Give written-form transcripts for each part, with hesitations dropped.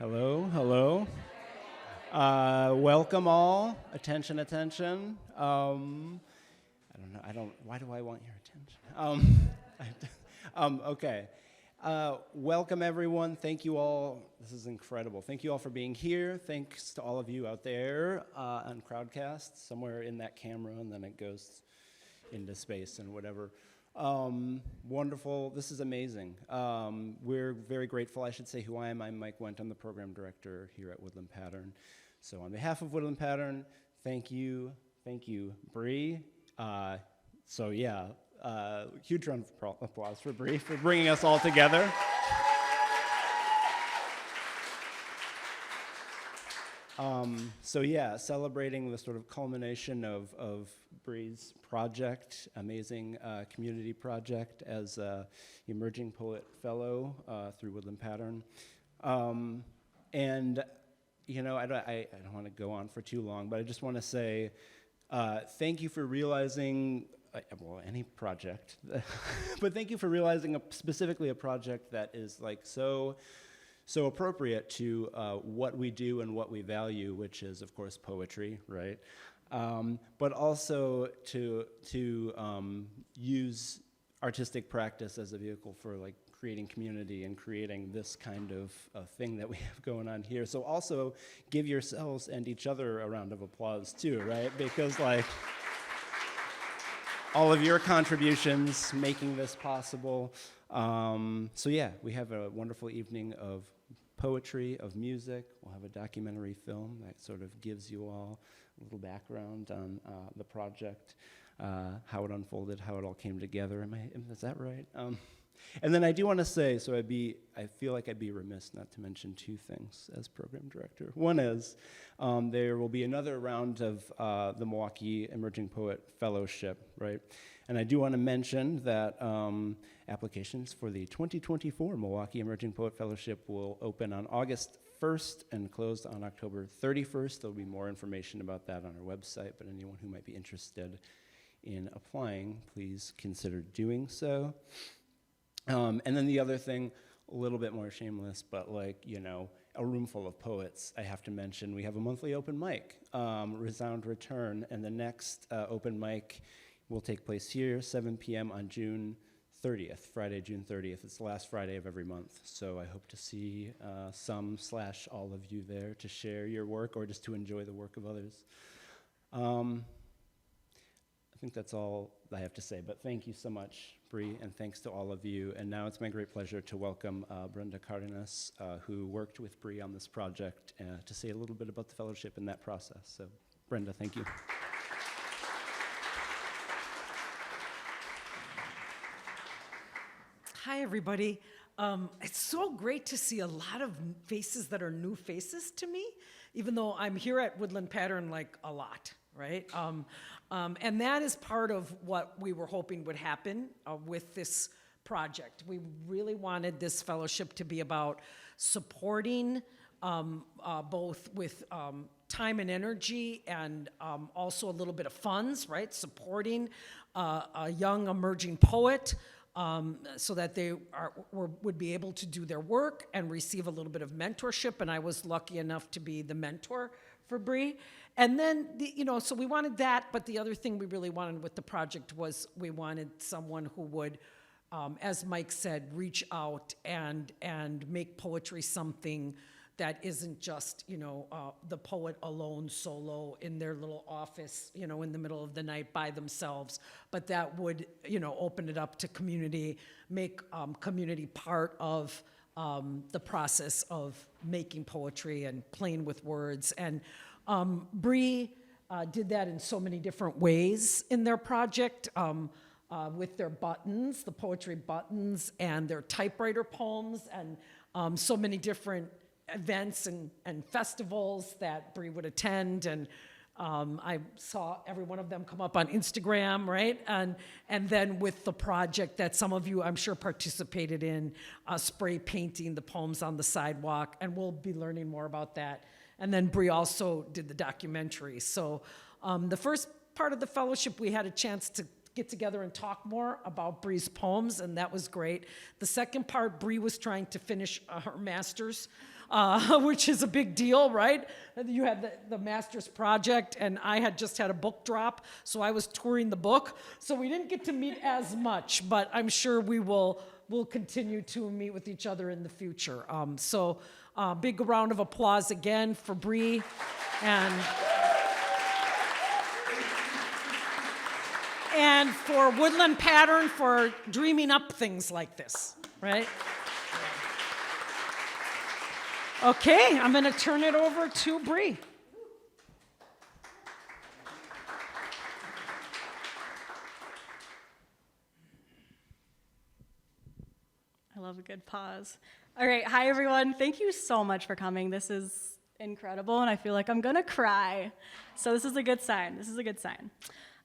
Hello, hello. Welcome all. Attention, attention. Why do I want your attention? Okay. Welcome everyone. Thank you all. This is incredible. Thank you all for being here. Thanks to all of you out there on Crowdcast, somewhere in that camera, and then it goes into space and whatever. Wonderful. This is amazing. We're very grateful. I should say who I am. I'm Mike Wendt. I'm the program director here at Woodland Pattern. So on behalf of Woodland Pattern, thank you, Bre. Huge round of applause for Bre for bringing us all together. Celebrating the sort of culmination of Bre's project, amazing community project as Emerging Poet Fellow through Woodland Pattern. I don't want to go on for too long, but I just want to say thank you for realizing, any project, but thank you for realizing specifically a project that is like so appropriate to what we do and what we value, which is, of course, poetry, right? But also to use artistic practice as a vehicle for like creating community and creating this kind of thing that we have going on here. So also give yourselves and each other a round of applause too, right? Because like all of your contributions making this possible. We have a wonderful evening of poetry, of music. We'll have a documentary film that sort of gives you all a little background on the project, how it unfolded, how it all came together. Is that right? And then I do want to say, I feel like I'd be remiss not to mention two things as program director. One is there will be another round of the Milwaukee Emerging Poet Fellowship, right? And I do want to mention that applications for the 2024 Milwaukee Emerging Poet Fellowship will open on August 1st and close on October 31st. There'll be more information about that on our website, but anyone who might be interested in applying, please consider doing so. And then the other thing, a little bit more shameless, but a room full of poets, I have to mention, we have a monthly open mic, Resound Return, and the next open mic will take place here, 7 p.m. on June 30th, Friday, June 30th. It's the last Friday of every month, so I hope to see some/all of you there to share your work or just to enjoy the work of others. I think that's all I have to say, but thank you so much, Bre, and thanks to all of you. And now it's my great pleasure to welcome Brenda Cardenas, who worked with Bre on this project, to say a little bit about the fellowship and that process. So, Brenda, thank you. Hi, everybody. It's so great to see a lot of faces that are new faces to me, even though I'm here at Woodland Pattern like a lot, right? And that is part of what we were hoping would happen with this project. We really wanted this fellowship to be about supporting both with time and energy and also a little bit of funds, right? Supporting a young emerging poet so that they would be able to do their work and receive a little bit of mentorship. And I was lucky enough to be the mentor for Bre. And then, so we wanted that, but the other thing we really wanted with the project was we wanted someone who would, as Mike said, reach out and make poetry something that isn't just, the poet alone solo in their little office, in the middle of the night by themselves, but that would, open it up to community, make community part of the process of making poetry and playing with words. And Bre did that in so many different ways in their project, with their buttons, the poetry buttons, and their typewriter poems, and so many different events and festivals that Bre would attend. And I saw every one of them come up on Instagram, right? And then with the project that some of you, I'm sure, participated in, spray painting the poems on the sidewalk, and we'll be learning more about that. And then Bre also did the documentary. So the first part of the fellowship, we had a chance to get together and talk more about Bre's poems, and that was great. The second part, Bre was trying to finish her master's which is a big deal, right? You had the master's project, and I had just had a book drop, so I was touring the book. So we didn't get to meet as much, but I'm sure we'll continue to meet with each other in the future. Big round of applause again for Bre and for Woodland Pattern for dreaming up things like this, right? Okay, I'm going to turn it over to Bre. I love a good pause. All right, hi everyone. Thank you so much for coming. This is incredible, and I feel like I'm gonna cry. So this is a good sign. This is a good sign.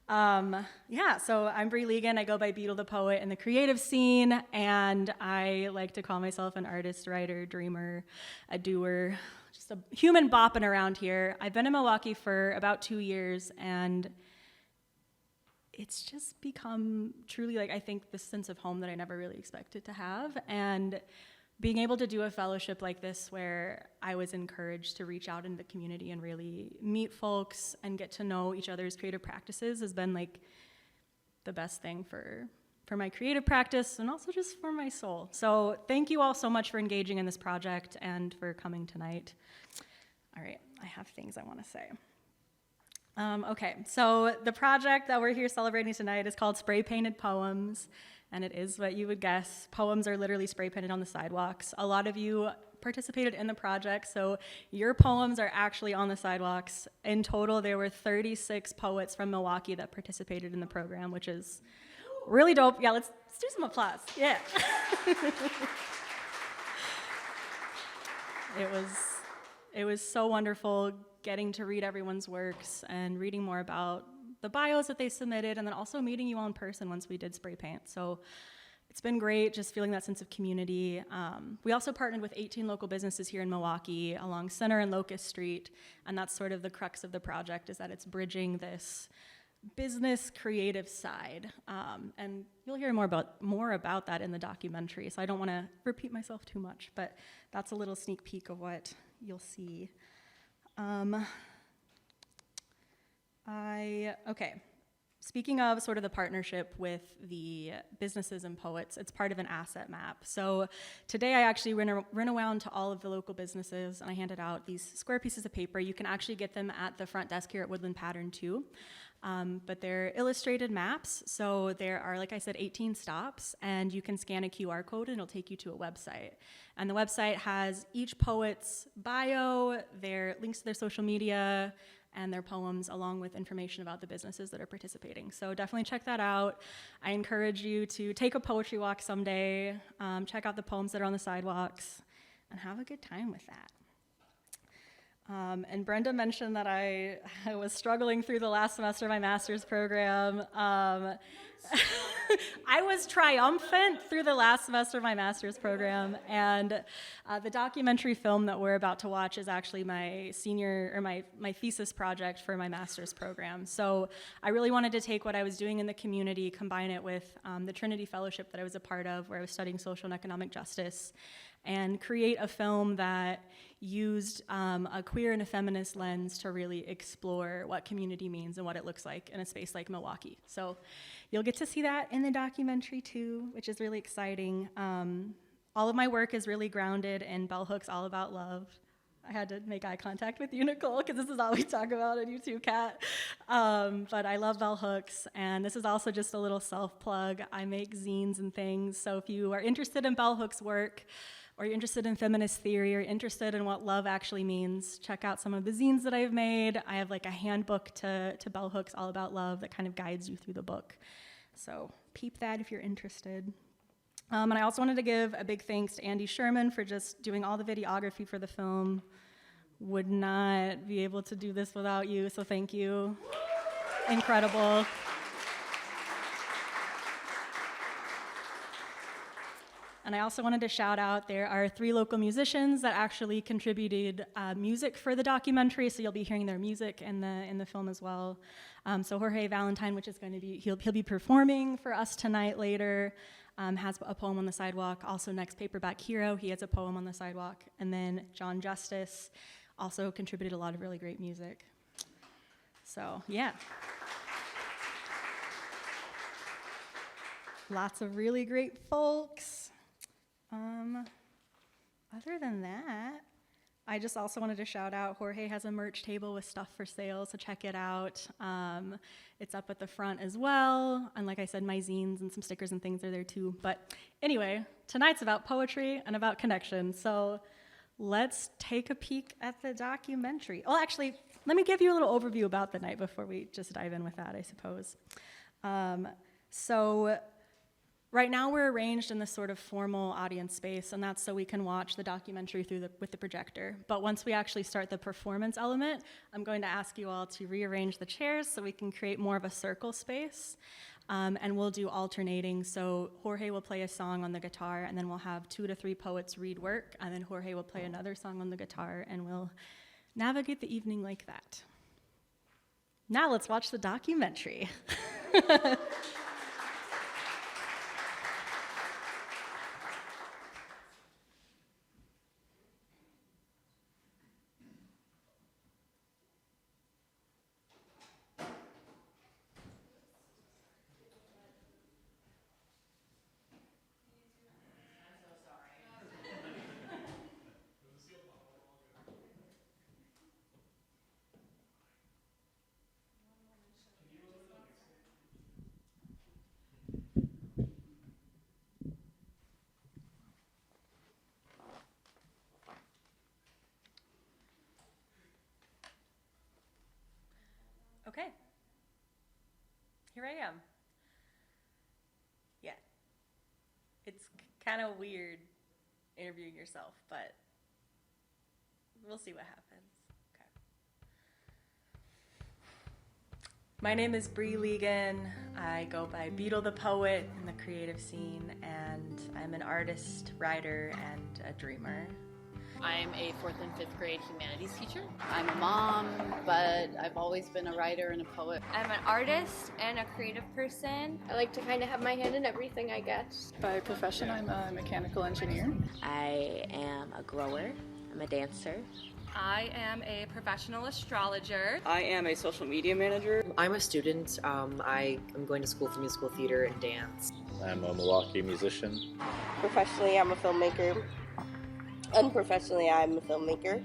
So I'm Bre Legan. I go by Beetle the Poet in the creative scene, and I like to call myself an artist, writer, dreamer, a doer, just a human bopping around here. I've been in Milwaukee for about 2 years, and it's just become truly, like, I think, this sense of home that I never really expected to have. And being able to do a fellowship like this where I was encouraged to reach out into the community and really meet folks and get to know each other's creative practices has been like the best thing for my creative practice and also just for my soul. So thank you all so much for engaging in this project and for coming tonight. All right, I have things I want to say. Okay, so the project that we're here celebrating tonight is called Spray Painted Poems, and it is what you would guess. Poems are literally spray painted on the sidewalks. A lot of you participated in the project, so your poems are actually on the sidewalks. In total, there were 36 poets from Milwaukee that participated in the program, which is really dope. Yeah, let's do some applause. Yeah. It was so wonderful getting to read everyone's works and reading more about the bios that they submitted, and then also meeting you all in person once we did spray paint. So it's been great just feeling that sense of community. We also partnered with 18 local businesses here in Milwaukee along Center and Locust Street, and that's sort of the crux of the project, is that it's bridging this business creative side. And you'll hear more about that in the documentary, so I don't want to repeat myself too much, but that's a little sneak peek of what you'll see. Speaking of sort of the partnership with the businesses and poets, it's part of an asset map. So today I actually ran around to all of the local businesses and I handed out these square pieces of paper. You can actually get them at the front desk here at Woodland Pattern too. But they're illustrated maps. So there are, like I said, 18 stops, and you can scan a QR code and it'll take you to a website. And the website has each poet's bio, their links to their social media, and their poems, along with information about the businesses that are participating. So definitely check that out. I encourage you to take a poetry walk someday, check out the poems that are on the sidewalks, and have a good time with that. And Brenda mentioned that I was struggling through the last semester of my master's program. I was triumphant through the last semester of my master's program, and the documentary film that we're about to watch is actually my my thesis project for my master's program. So I really wanted to take what I was doing in the community, combine it with the Trinity Fellowship that I was a part of, where I was studying social and economic justice, and create a film that used a queer and a feminist lens to really explore what community means and what it looks like in a space like Milwaukee. So you'll get to see that in the documentary too, which is really exciting. All of my work is really grounded in Bell Hooks' All About Love. I had to make eye contact with you, Nicole, because this is all we talk about, and you too, Kat. But I love Bell Hooks, and this is also just a little self-plug. I make zines and things, so if you are interested in Bell Hooks' work, or you're interested in feminist theory, or interested in what love actually means, check out some of the zines that I've made. I have like a handbook to Bell Hooks All About Love that kind of guides you through the book. So peep that if you're interested. And I also wanted to give a big thanks to Andy Sherman for just doing all the videography for the film. Would not be able to do this without you, so thank you. Incredible. And I also wanted to shout out, there are 3 local musicians that actually contributed music for the documentary, so you'll be hearing their music in the film as well. So Jorge Vallentine, which is going to be, he'll be performing for us tonight later. has a poem on the sidewalk. Also, Next Paperback Hero, he has a poem on the sidewalk. And then John Justice also contributed a lot of really great music. So, yeah. Lots of really great folks. Other than that, I just also wanted to shout out, Jorge has a merch table with stuff for sale, so check it out. It's up at the front as well. And like I said, my zines and some stickers and things are there too. But anyway, tonight's about poetry and about connection. So let's take a peek at the documentary. Oh, actually, let me give you a little overview about the night before we just dive in with that, I suppose. So right now we're arranged in this sort of formal audience space, and that's so we can watch the documentary with the projector. But once we actually start the performance element, I'm going to ask you all to rearrange the chairs so we can create more of a circle space. And we'll do alternating. So Jorge will play a song on the guitar, and then we'll have 2 to 3 poets read work, and then Jorge will play another song on the guitar, and we'll navigate the evening like that. Now let's watch the documentary. Okay, here I am. Yeah, it's kind of weird interviewing yourself, but we'll see what happens. Okay. My name is Bre Legan. I go by Beetle the Poet in the creative scene, and I'm an artist, writer, and a dreamer. I'm a 4th and 5th grade humanities teacher. I'm a mom, but I've always been a writer and a poet. I'm an artist and a creative person. I like to kind of have my hand in everything, I guess. By profession, I'm a mechanical engineer. I am a grower. I'm a dancer. I am a professional astrologer. I am a social media manager. I'm a student. I am going to school for musical theater and dance. I'm a Milwaukee musician. Professionally, I'm a filmmaker. Unprofessionally, I'm a filmmaker.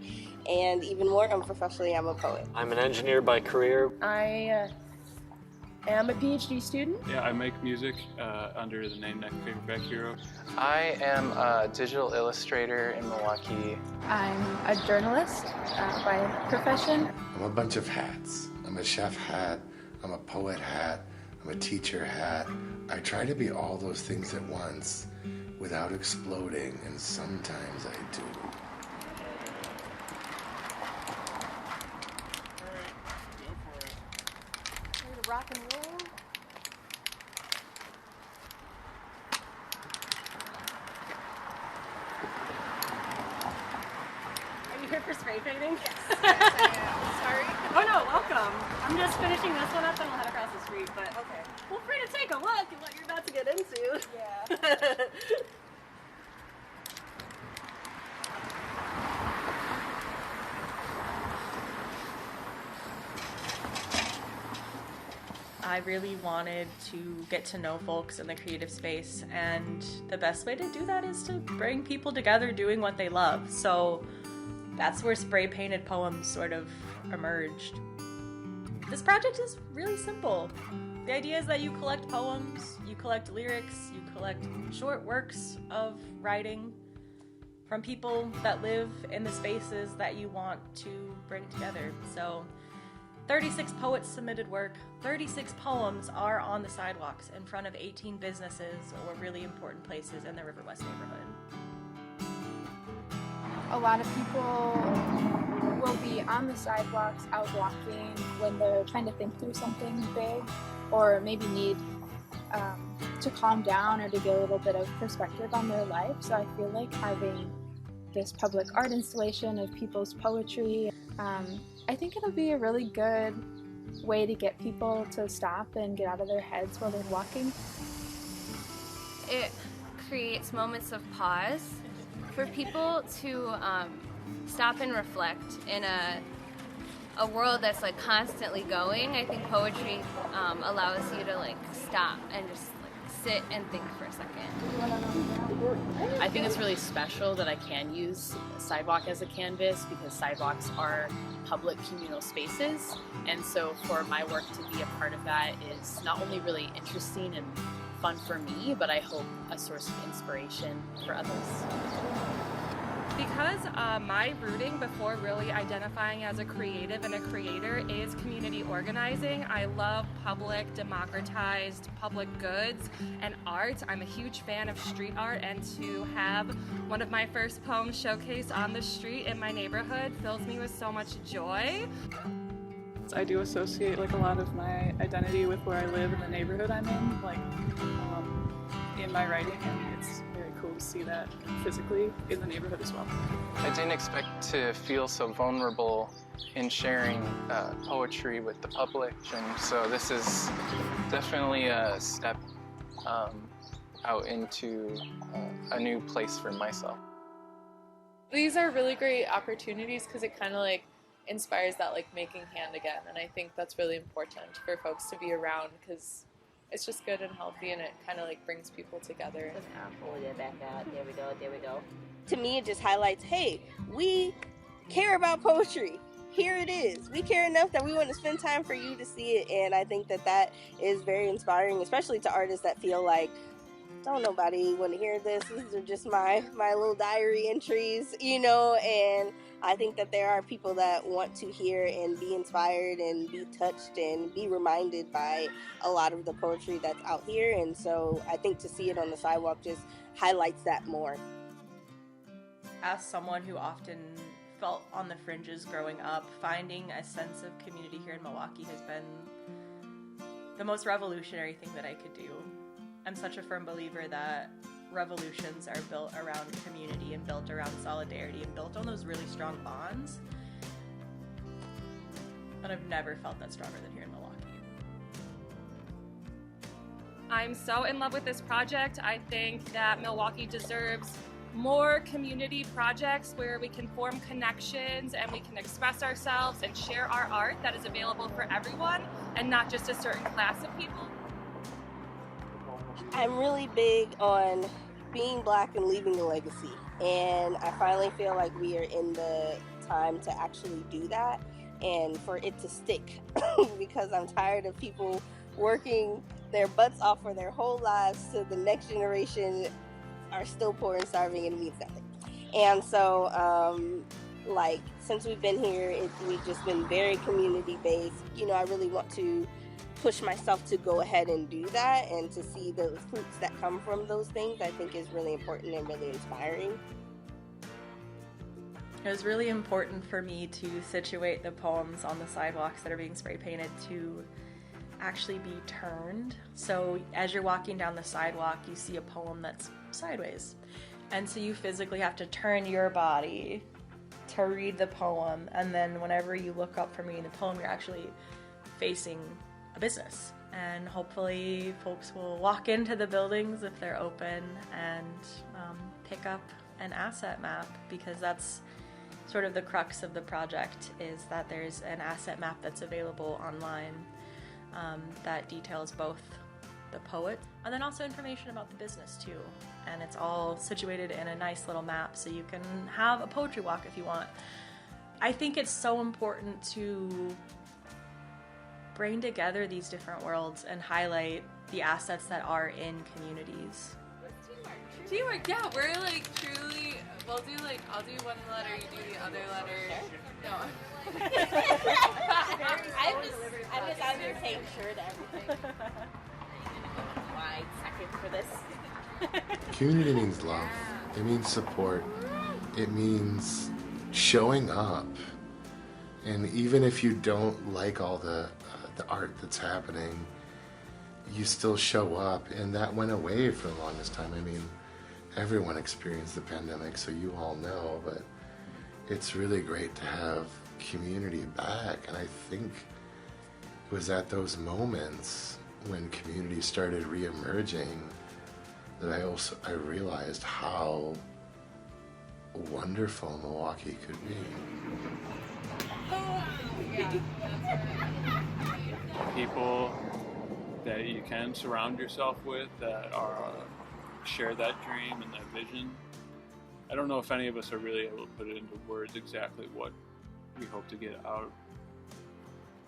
And even more unprofessionally, I'm a poet. I'm an engineer by career. I am a PhD student. Yeah, I make music under the name Next Paperback Hero. I am a digital illustrator in Milwaukee. I'm a journalist by profession. I'm a bunch of hats. I'm a chef hat, I'm a poet hat, I'm a teacher hat. I try to be all those things at once without exploding, and sometimes I do. Ready to rock and roll? Are you here for spray painting? Yes, I am. Sorry. Oh no, welcome. I'm just finishing this one up and I'll head across the street, but okay. Feel free to take a look at what you're about to get into. Yeah. I really wanted to get to know folks in the creative space, and the best way to do that is to bring people together doing what they love. So that's where spray painted poems sort of emerged. This project is really simple. The idea is that you collect poems, you collect lyrics, you collect short works of writing from people that live in the spaces that you want to bring together. So 36 poets submitted work, 36 poems are on the sidewalks in front of 18 businesses or really important places in the Riverwest neighborhood. A lot of people will be on the sidewalks out walking when they're trying to think through something big, or maybe need to calm down or to get a little bit of perspective on their life. So I feel like having this public art installation of people's poetry, I think it'll be a really good way to get people to stop and get out of their heads while they're walking. it creates moments of pause for people to stop and reflect in a world that's like constantly going. I think poetry allows you to like stop and just like sit and think for a second. I think it's really special that I can use sidewalk as a canvas because sidewalks are public communal spaces, and so for my work to be a part of that is not only really interesting and fun for me, but I hope a source of inspiration for others. Because my rooting before really identifying as a creative and a creator is community organizing. I love public, democratized public goods and art. I'm a huge fan of street art, and to have one of my first poems showcased on the street in my neighborhood fills me with so much joy. I do associate like a lot of my identity with where I live and the neighborhood I'm in, like in my writing, and it's very cool to see that physically in the neighborhood as well. I didn't expect to feel so vulnerable in sharing poetry with the public, and so this is definitely a step out into a new place for myself. These are really great opportunities because it kind of like inspires that like making hand again, and I think that's really important for folks to be around because it's just good and healthy, and it kind of like brings people together. Pull it back out. There we go. There we go. To me, it just highlights, hey, we care about poetry. Here it is. We care enough that we want to spend time for you to see it, and I think that that is very inspiring, especially to artists that feel like, don't nobody want to hear this. These are just my little diary entries, you know, and I think that there are people that want to hear and be inspired and be touched and be reminded by a lot of the poetry that's out here, and so I think to see it on the sidewalk just highlights that more. As someone who often felt on the fringes growing up, finding a sense of community here in Milwaukee has been the most revolutionary thing that I could do. I'm such a firm believer that revolutions are built around community and built around solidarity and built on those really strong bonds. And I've never felt that stronger than here in Milwaukee. I'm so in love with this project. I think that Milwaukee deserves more community projects where we can form connections and we can express ourselves and share our art that is available for everyone and not just a certain class of people. I'm really big on being Black and leaving a legacy, and I finally feel like we are in the time to actually do that and for it to stick because I'm tired of people working their butts off for their whole lives so the next generation are still poor and starving and means nothing. And so like since we've been here, we've just been very community based. You know, I really want to push myself to go ahead and do that, and to see the fruits that come from those things I think is really important and really inspiring. It was really important for me to situate the poems on the sidewalks that are being spray painted to actually be turned. So as you're walking down the sidewalk, you see a poem that's sideways, and so you physically have to turn your body to read the poem, and then whenever you look up from reading the poem, you're actually facing a business, and hopefully folks will walk into the buildings if they're open and pick up an asset map, because that's sort of the crux of the project, is that there's an asset map that's available online that details both the poet and then also information about the business too, and it's all situated in a nice little map so you can have a poetry walk if you want. I think it's so important to bring together these different worlds and highlight the assets that are in communities. Teamwork, yeah, we're like truly, we'll do like, I'll do one letter, you do the other letter. No. I'm just out here saying sure to everything. Wide second for this. Community means love. It means support. It means showing up. And even if you don't like all the art that's happening, you still show up, and that went away for the longest time. I mean, everyone experienced the pandemic, so you all know, but it's really great to have community back, and I think it was at those moments when community started re-emerging that I realized how wonderful Milwaukee could be. People that you can surround yourself with that share that dream and that vision. I don't know if any of us are really able to put it into words exactly what we hope to get out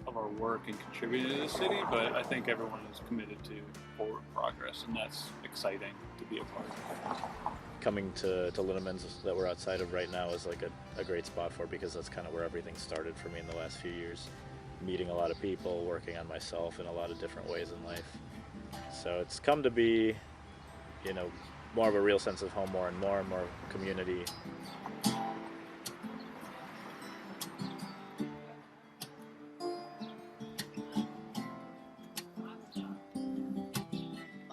of our work and contributing to the city, but I think everyone is committed to forward progress, and that's exciting to be a part of. Coming to Linneman's that we're outside of right now is like a great spot for, because that's kind of where everything started for me in the last few years. Meeting a lot of people, working on myself in a lot of different ways in life. So it's come to be, you know, more of a real sense of home, more and more community.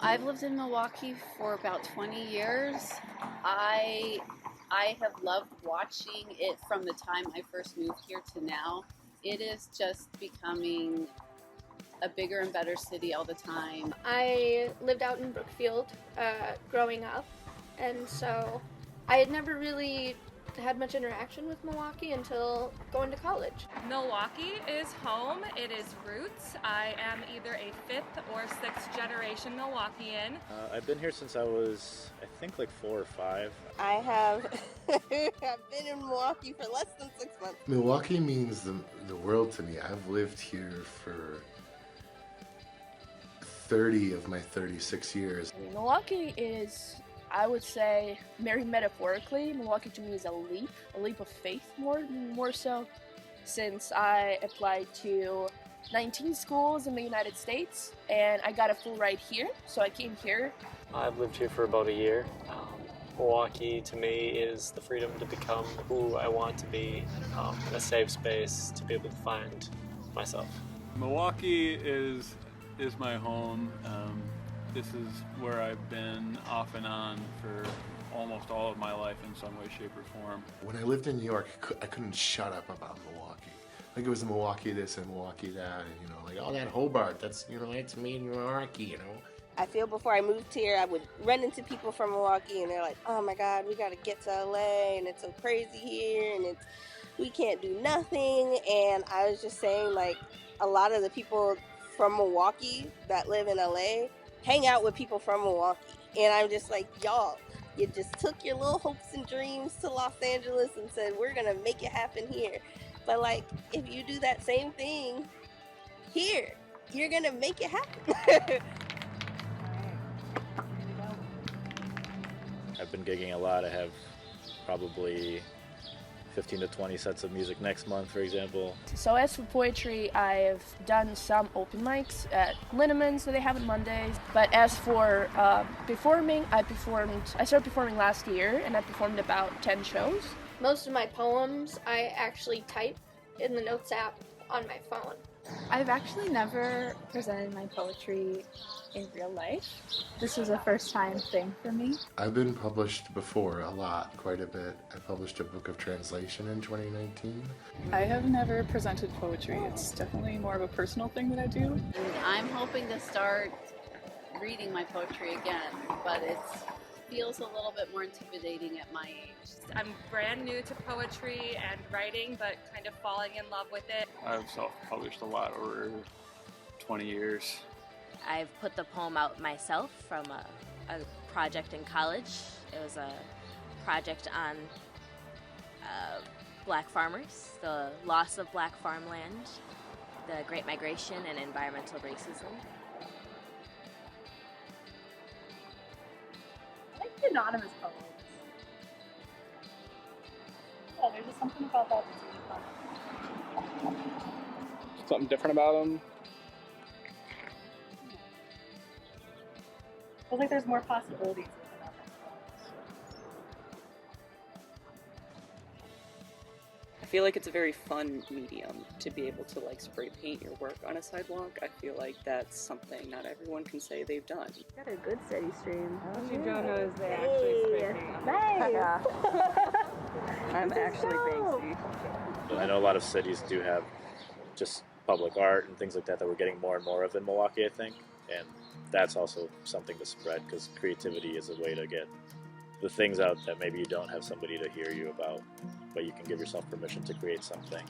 I've lived in Milwaukee for about 20 years. I have loved watching it from the time I first moved here to now. It is just becoming a bigger and better city all the time. I lived out in Brookfield growing up, and so I had never really had much interaction with Milwaukee until going to college. Milwaukee is home. It is roots. I am either a 5th or 6th generation Milwaukeean. I've been here since I was, I think, like 4 or 5. I have I've been in Milwaukee for less than 6 months. Milwaukee means the world to me. I've lived here for 30 of my 36 years. Milwaukee is, I would say, very metaphorically, Milwaukee to me is a leap of faith more so, since I applied to 19 schools in the United States and I got a full ride here, so I came here. I've lived here for about a year. Milwaukee to me is the freedom to become who I want to be, a safe space to be able to find myself. Milwaukee is my home. This is where I've been off and on for almost all of my life in some way, shape, or form. When I lived in New York, I couldn't shut up about Milwaukee. Like it was Milwaukee this and Milwaukee that, and like, oh, that Hobart, that's, it's me in Milwaukee, I feel before I moved here, I would run into people from Milwaukee and they're like, oh my God, we gotta get to LA and it's so crazy here and we can't do nothing. And I was just saying, like, a lot of the people from Milwaukee that live in LA hang out with people from Milwaukee. And I'm just like, y'all, you just took your little hopes and dreams to Los Angeles and said, we're gonna make it happen here. But like, if you do that same thing here, you're gonna make it happen. I've been gigging a lot. I have probably 15 to 20 sets of music next month, for example. So as for poetry, I've done some open mics at Linneman's that they have on Mondays. But as for performing, I started performing last year and I performed about 10 shows. Most of my poems I actually type in the notes app on my phone. I've actually never presented my poetry in real life. This was a first time thing for me. I've been published before quite a bit. I published a book of translation in 2019. I have never presented poetry. It's definitely more of a personal thing that I do. I'm hoping to start reading my poetry again, but it feels a little bit more intimidating at my age. I'm brand new to poetry and writing, but kind of falling in love with it. I've self-published a lot over 20 years. I've put the poem out myself from a project in college. It was a project on black farmers, the loss of black farmland, the Great Migration, and environmental racism. I like the anonymous poems. Yeah, there's just something about that that's really fun. Something different about them. Feels like there's more possibilities with anonymous poems. I feel like it's a very fun medium to be able to spray paint your work on a sidewalk. I feel like that's something not everyone can say they've done. Got a good steady stream. What you don't know is they actually spray paint. Nice. I'm actually Banksy. I know a lot of cities do have just public art and things like that we're getting more and more of in Milwaukee, I think. And that's also something to spread, because creativity is a way to get the things out that maybe you don't have somebody to hear you about, but you can give yourself permission to create something.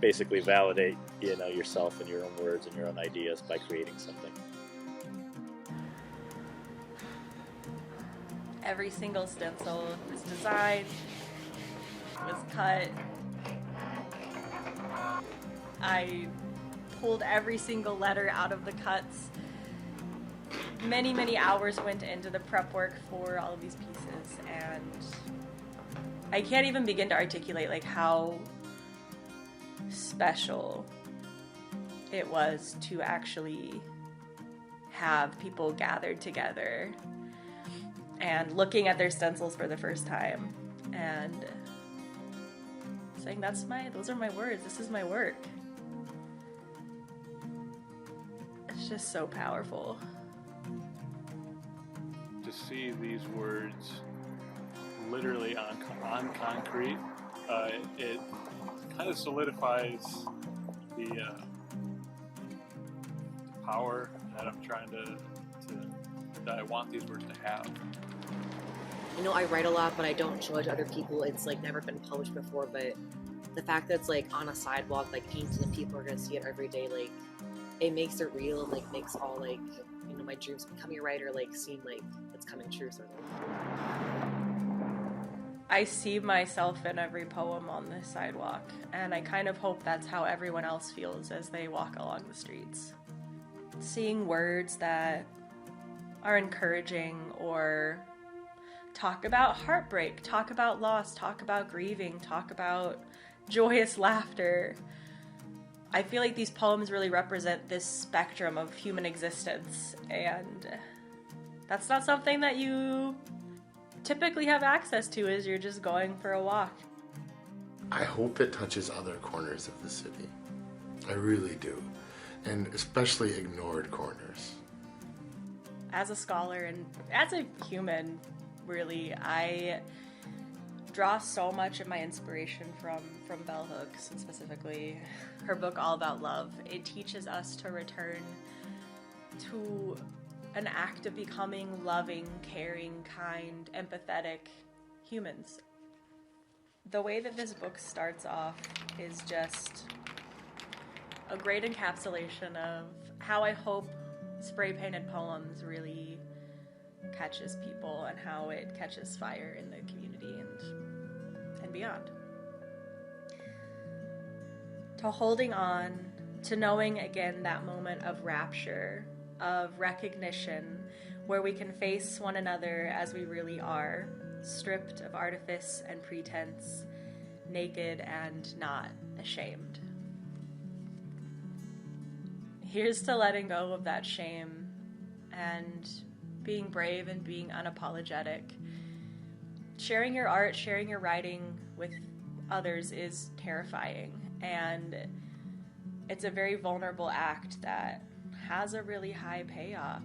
Basically validate, yourself and your own words and your own ideas by creating something. Every single stencil was designed, was cut. I pulled every single letter out of the cuts. Many, many hours went into the prep work for all of these pieces, and I can't even begin to articulate like how special it was to actually have people gathered together and looking at their stencils for the first time and saying, those are my words, this is my work. It's just so powerful. To see these words literally on concrete, it kind of solidifies the power that I'm trying that I want these words to have. I write a lot, but I don't judge other people. It's like never been published before, but the fact that it's like on a sidewalk, like painted, and people are gonna see it every day, like it makes it real, and like makes all like my dreams of becoming a writer like seem like it's coming true, sort of. I see myself in every poem on this sidewalk, and I kind of hope that's how everyone else feels as they walk along the streets. Seeing words that are encouraging or talk about heartbreak, talk about loss, talk about grieving, talk about joyous laughter. I feel like these poems really represent this spectrum of human existence, and that's not something that you typically have access to as you're just going for a walk. I hope it touches other corners of the city. I really do. And especially ignored corners. As a scholar and as a human, really, I draw so much of my inspiration from Bell Hooks, and specifically her book All About Love. It teaches us to return to an act of becoming loving, caring, kind, empathetic humans. The way that this book starts off is just a great encapsulation of how I hope spray-painted poems really catches people and how it catches fire in the community and beyond. To holding on, to knowing again that moment of rapture, of recognition, where we can face one another as we really are, stripped of artifice and pretense, naked and not ashamed. Here's to letting go of that shame and being brave and being unapologetic. Sharing your art, sharing your writing with others is terrifying, and it's a very vulnerable act that has a really high payoff.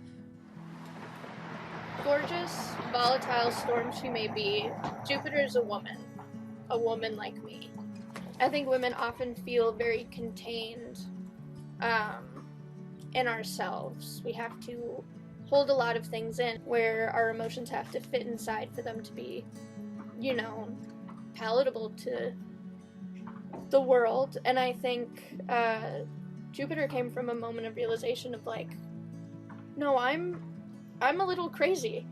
Gorgeous, volatile storm she may be, Jupiter is a woman like me. I think women often feel very contained in ourselves. We have to hold a lot of things in, where our emotions have to fit inside for them to be, palatable to the world. And I think Jupiter came from a moment of realization of like, no, I'm a little crazy,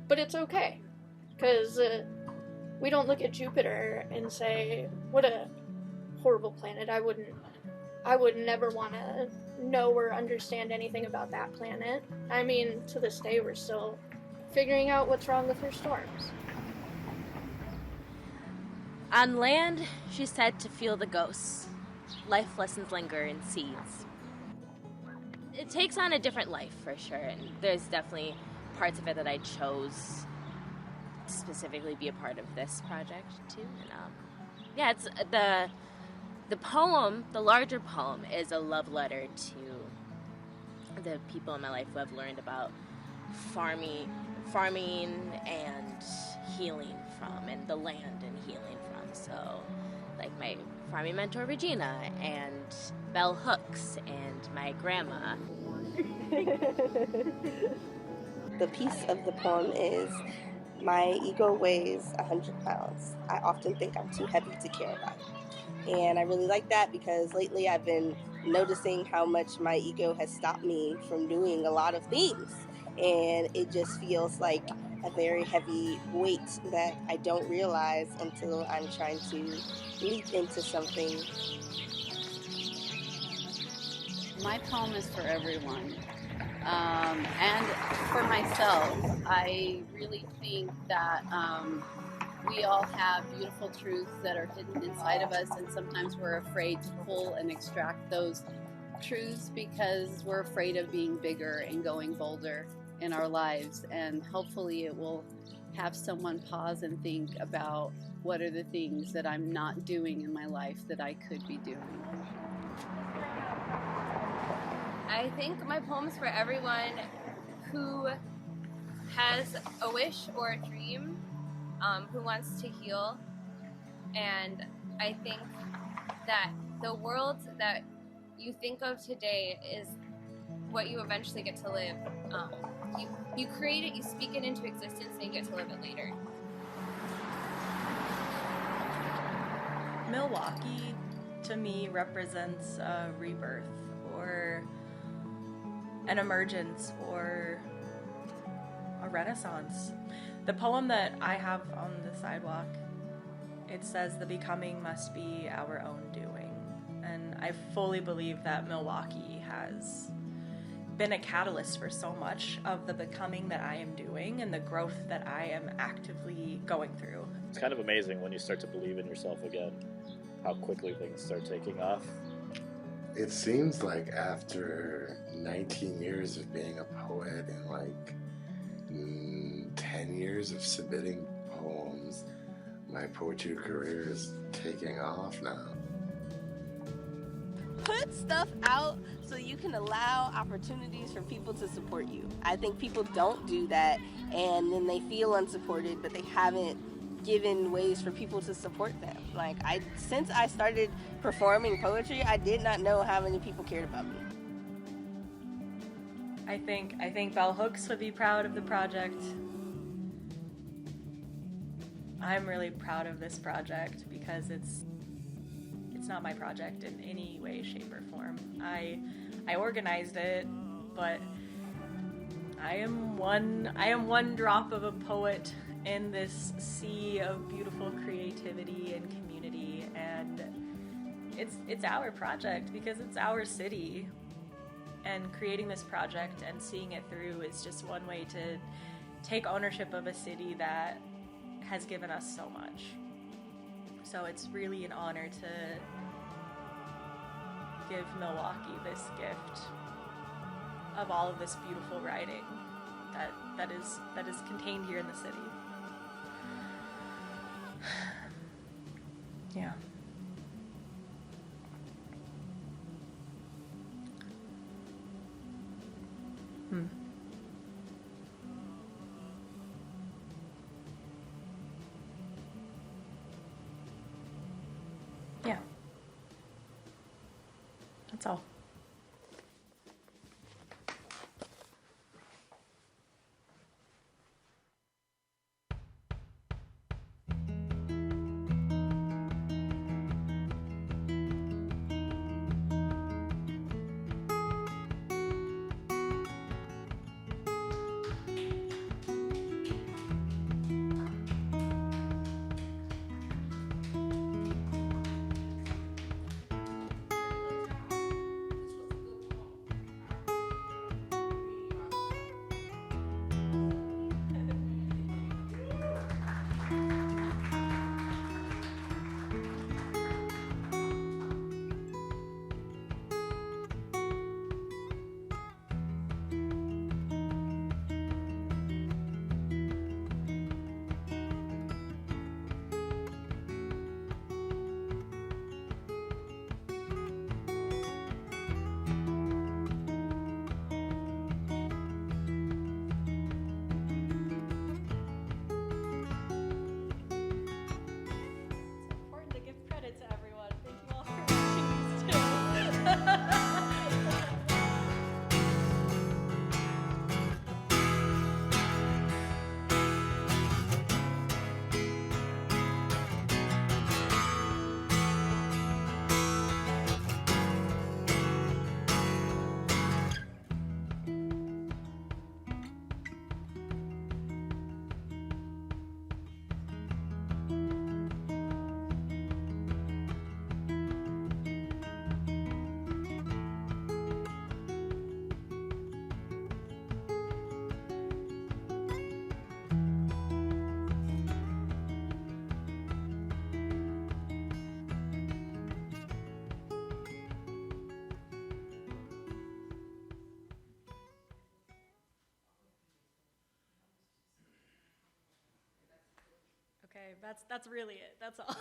but it's okay, because we don't look at Jupiter and say, what a horrible planet. I would never want to know or understand anything about that planet. I mean, to this day, we're still figuring out what's wrong with her storms. On land, she's said to feel the ghosts. Life lessons linger in seeds. It takes on a different life, for sure, and there's definitely parts of it that I chose to specifically be a part of this project, too. And, it's the poem, the larger poem, is a love letter to the people in my life who have learned about farming farming and healing from, and the land and healing from. So, like my farming mentor Regina, and bell hooks, and my grandma. The piece of the poem is, my ego weighs 100 pounds. I often think I'm too heavy to care about. And I really like that because lately I've been noticing how much my ego has stopped me from doing a lot of things. And it just feels like a very heavy weight that I don't realize until I'm trying to leap into something. My poem is for everyone. And for myself, I really think that we all have beautiful truths that are hidden inside of us, and sometimes we're afraid to pull and extract those truths because we're afraid of being bigger and going bolder in our lives. And hopefully it will have someone pause and think about what are the things that I'm not doing in my life that I could be doing. I think my poem's for everyone who has a wish or a dream, who wants to heal. And I think that the world that you think of today is what you eventually get to live. You create it, you speak it into existence, and you get to live it later. Milwaukee, to me, represents a rebirth, or an emergence, or a renaissance. The poem that I have on the sidewalk, it says the becoming must be our own doing. And I fully believe that Milwaukee has been a catalyst for so much of the becoming that I am doing and the growth that I am actively going through. It's kind of amazing when you start to believe in yourself again, how quickly things start taking off. It seems like after 19 years of being a poet and like 10 years of submitting poems, my poetry career is taking off now. Put stuff out so you can allow opportunities for people to support you. I think people don't do that, and then they feel unsupported, but they haven't given ways for people to support them. Like, since I started performing poetry, I did not know how many people cared about me. I think Bell Hooks would be proud of the project. I'm really proud of this project because it's not my project in any way, shape, or form. I organized it, but I am one drop of a poet in this sea of beautiful creativity and community, and it's our project because it's our city. And creating this project and seeing it through is just one way to take ownership of a city that has given us so much. So it's really an honor to give Milwaukee this gift of all of this beautiful writing that is contained here in the city. Yeah. Yeah. That's all. Okay, that's really it. That's all.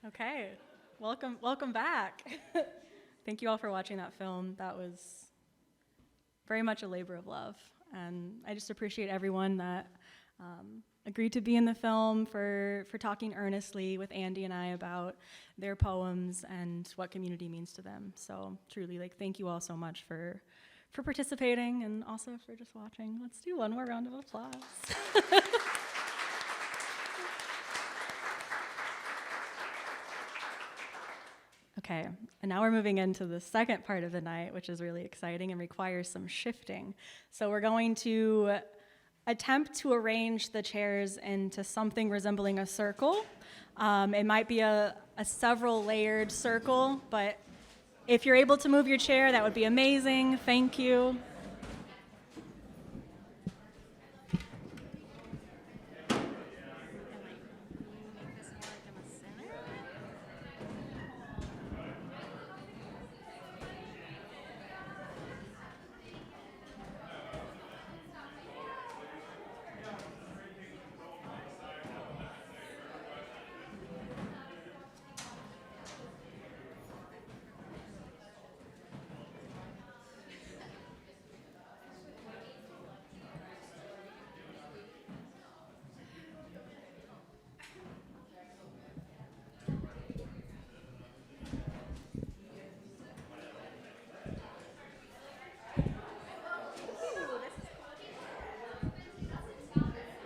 Okay, welcome back. Thank you all for watching that film. That was very much a labor of love, and I just appreciate everyone that agreed to be in the film, for talking earnestly with Andy and I about their poems and what community means to them. So truly, like, thank you all so much for participating and also for just watching. Let's do one more round of applause. Okay, and now we're moving into the second part of the night, which is really exciting and requires some shifting. So we're going to attempt to arrange the chairs into something resembling a circle. It might be a several layered circle, but if you're able to move your chair, that would be amazing. Thank you.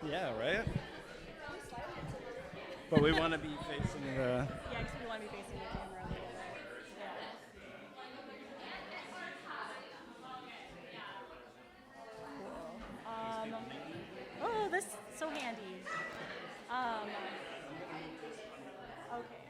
Yeah, right? But we want to be facing the... Yeah, because we want to be facing the camera a little bit. Cool. Oh, this is so handy. Okay.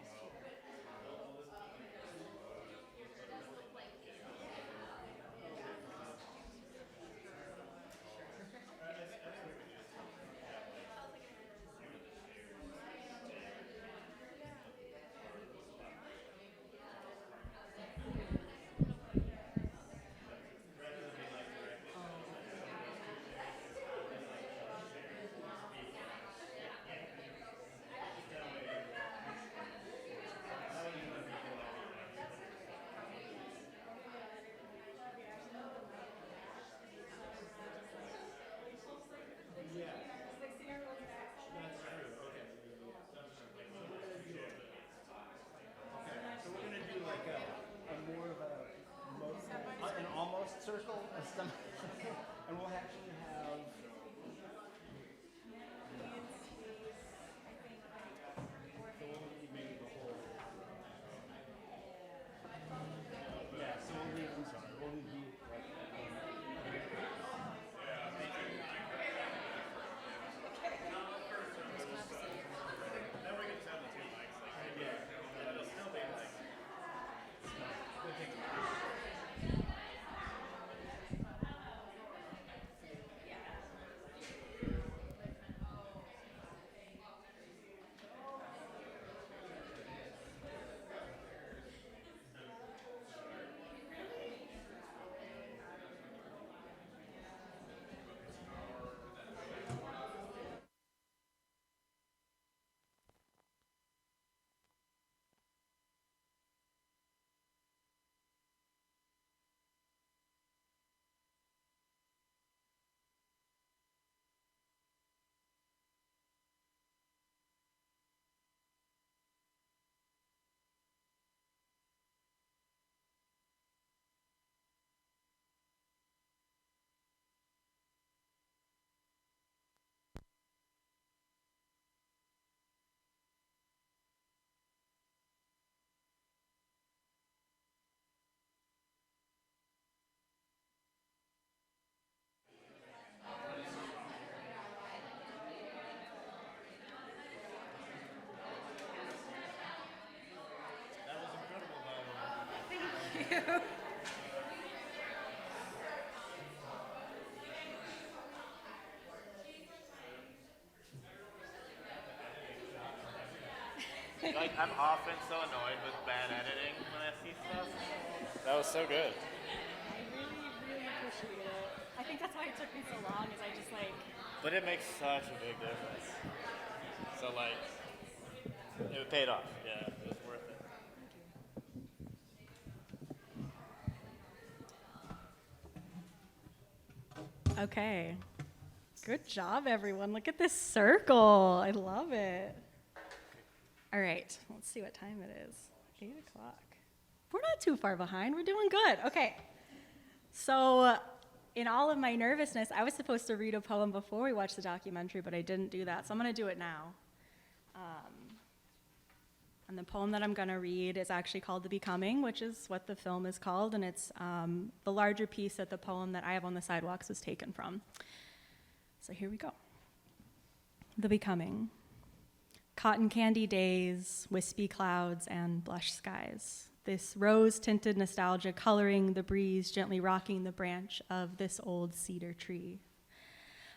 Circle, and we'll actually have... Yeah, so we'll leave, I'm sorry, we'll leave you... Then we can have the two mics, like, yeah, it'll still be like... Like, I'm often so annoyed with bad editing when I see stuff. That was so good. I really, really appreciate it. I think that's why it took me so long, is I just like... But it makes such a big difference. So, like, it paid off. Yeah, it was worth it. Okay. Good job, everyone. Look at this circle. I love it. All right, let's see what time it is. 8 o'clock. We're not too far behind. We're doing good. Okay. So in all of my nervousness, I was supposed to read a poem before we watched the documentary, but I didn't do that, so I'm going to do it now. And the poem that I'm going to read is actually called The Becoming, which is what the film is called, and it's the larger piece that the poem that I have on the sidewalks was taken from. So here we go. The Becoming. Cotton candy days, wispy clouds, and blush skies. This rose-tinted nostalgia coloring the breeze, gently rocking the branch of this old cedar tree.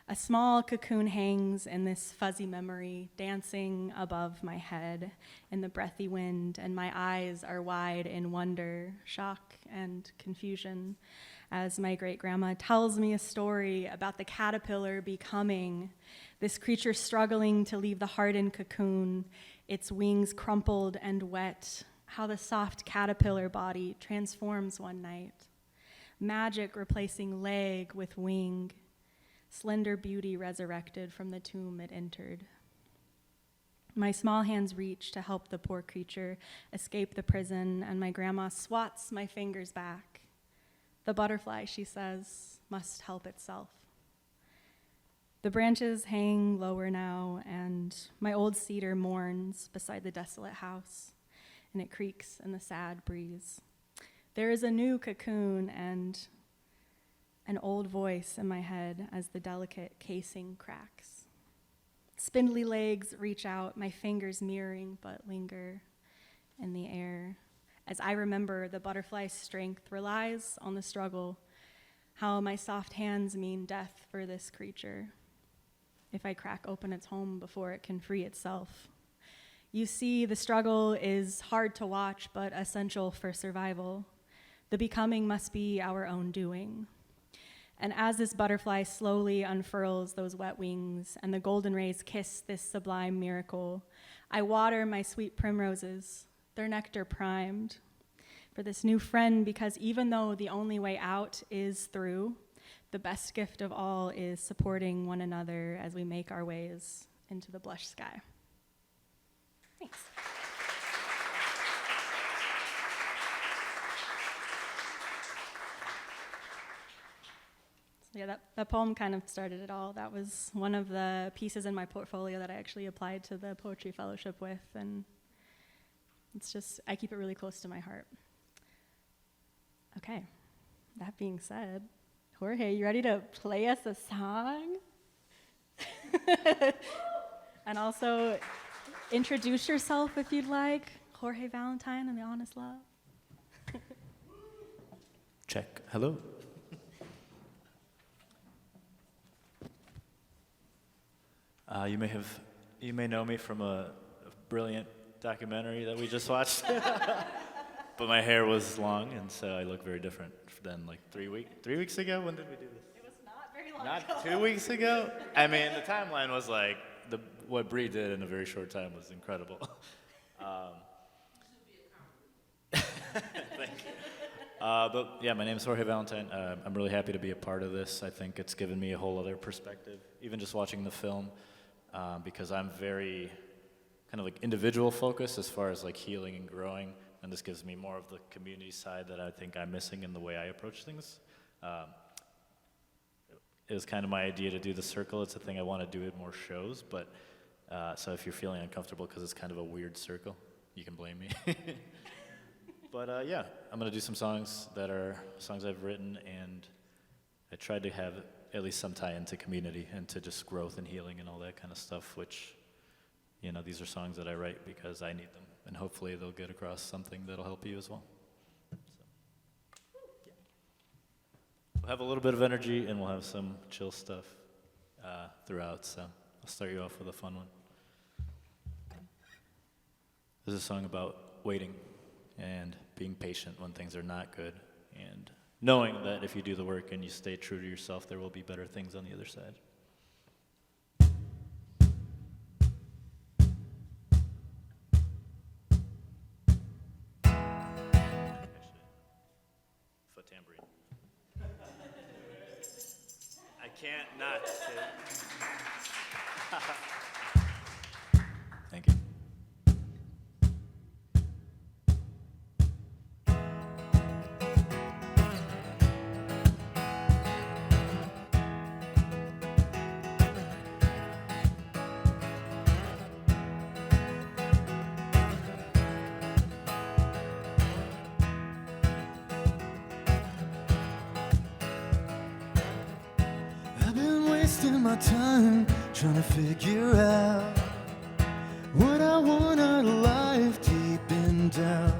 A small cocoon hangs in this fuzzy memory, dancing above my head in the breathy wind, and my eyes are wide in wonder, shock, and confusion as my great-grandma tells me a story about the caterpillar becoming, this creature struggling to leave the hardened cocoon, its wings crumpled and wet, how the soft caterpillar body transforms one night. Magic replacing leg with wing, slender beauty resurrected from the tomb it entered. My small hands reach to help the poor creature escape the prison, and my grandma swats my fingers back. The butterfly, she says, must help itself. The branches hang lower now, and my old cedar mourns beside the desolate house, and it creaks in the sad breeze. There is a new cocoon and an old voice in my head as the delicate casing cracks. Spindly legs reach out, my fingers mirroring but linger in the air. As I remember, the butterfly's strength relies on the struggle, how my soft hands mean death for this creature, if I crack open its home before it can free itself. You see, the struggle is hard to watch, but essential for survival. The becoming must be our own doing. And as this butterfly slowly unfurls those wet wings and the golden rays kiss this sublime miracle, I water my sweet primroses, their nectar primed, for this new friend, because even though the only way out is through, the best gift of all is supporting one another as we make our ways into the blush sky. Thanks. So yeah, that poem kind of started it all. That was one of the pieces in my portfolio that I actually applied to the Poetry Fellowship with, and it's just, I keep it really close to my heart. Okay, that being said, Jorge, you ready to play us a song? And also introduce yourself if you'd like. Jorge Vallentine and the Honest Love. Check. Hello. You may know me from a brilliant documentary that we just watched. But my hair was long, and so I look very different than like 3 weeks ago. When did we do this? It was not very long Not ago. 2 weeks ago? I mean, the timeline was like, what Bre did in a very short time was incredible. Thank you. But yeah, my name is Jorge Vallentine. I'm really happy to be a part of this. I think it's given me a whole other perspective, even just watching the film, because I'm very kind of like individual focused as far as like healing and growing, and this gives me more of the community side that I think I'm missing in the way I approach things. It was kind of my idea to do the circle. It's a thing I want to do at more shows, but so if you're feeling uncomfortable because it's kind of a weird circle, you can blame me. But yeah, I'm going to do some songs that are songs I've written, and I tried to have at least some tie into community and to just growth and healing and all that kind of stuff, which, you know, these are songs that I write because I need them, and hopefully they'll get across something that'll help you as well. So, yeah. We'll have a little bit of energy, and we'll have some chill stuff throughout, so I'll start you off with a fun one. This is a song about waiting and being patient when things are not good, and knowing that if you do the work and you stay true to yourself, there will be better things on the other side. Foot tambourine. I can't not. Thank you. I've been wasting my time trying to figure out what I want out of life deep in down.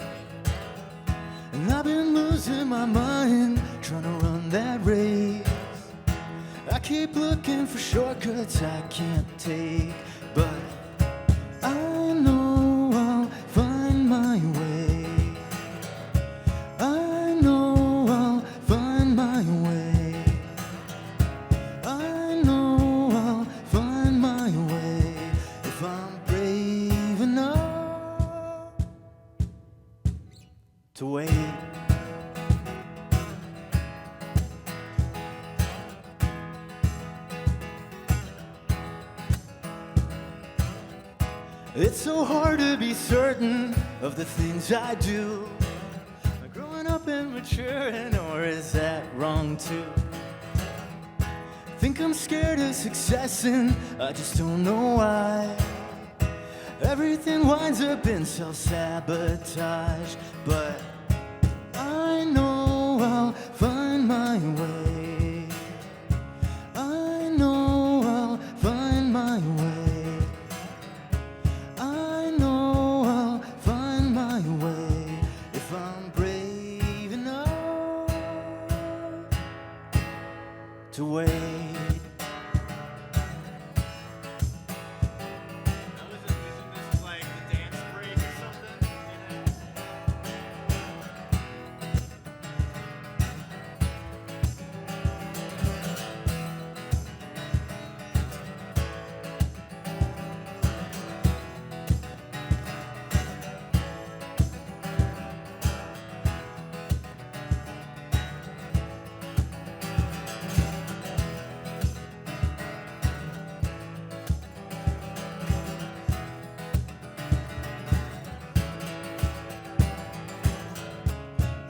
And I've been losing my mind trying to run that race. I keep looking for shortcuts I can't take, but I know I'll find my way. I know I'll find my way. I know I'll find my way if I'm brave enough to wait. It's so hard to be certain of the things I do. Am I growing up and maturing, or is that wrong too? Think I'm scared of success and I just don't know why. Everything winds up in self-sabotage, but I know I'll find my way. I know I'll find my way. I know I'll find my way if I'm brave enough to wait.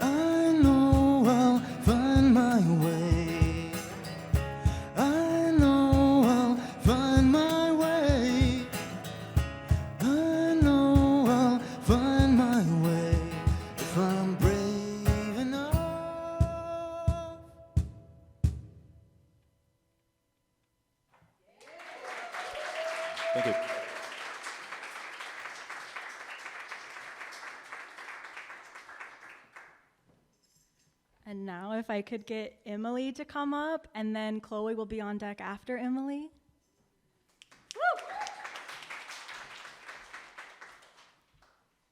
I know I'll find my way. I know I'll find my way. I know I'll find my way if I'm brave enough. Thank you. And now if I could get Emily to come up, and then Chloe will be on deck after Emily.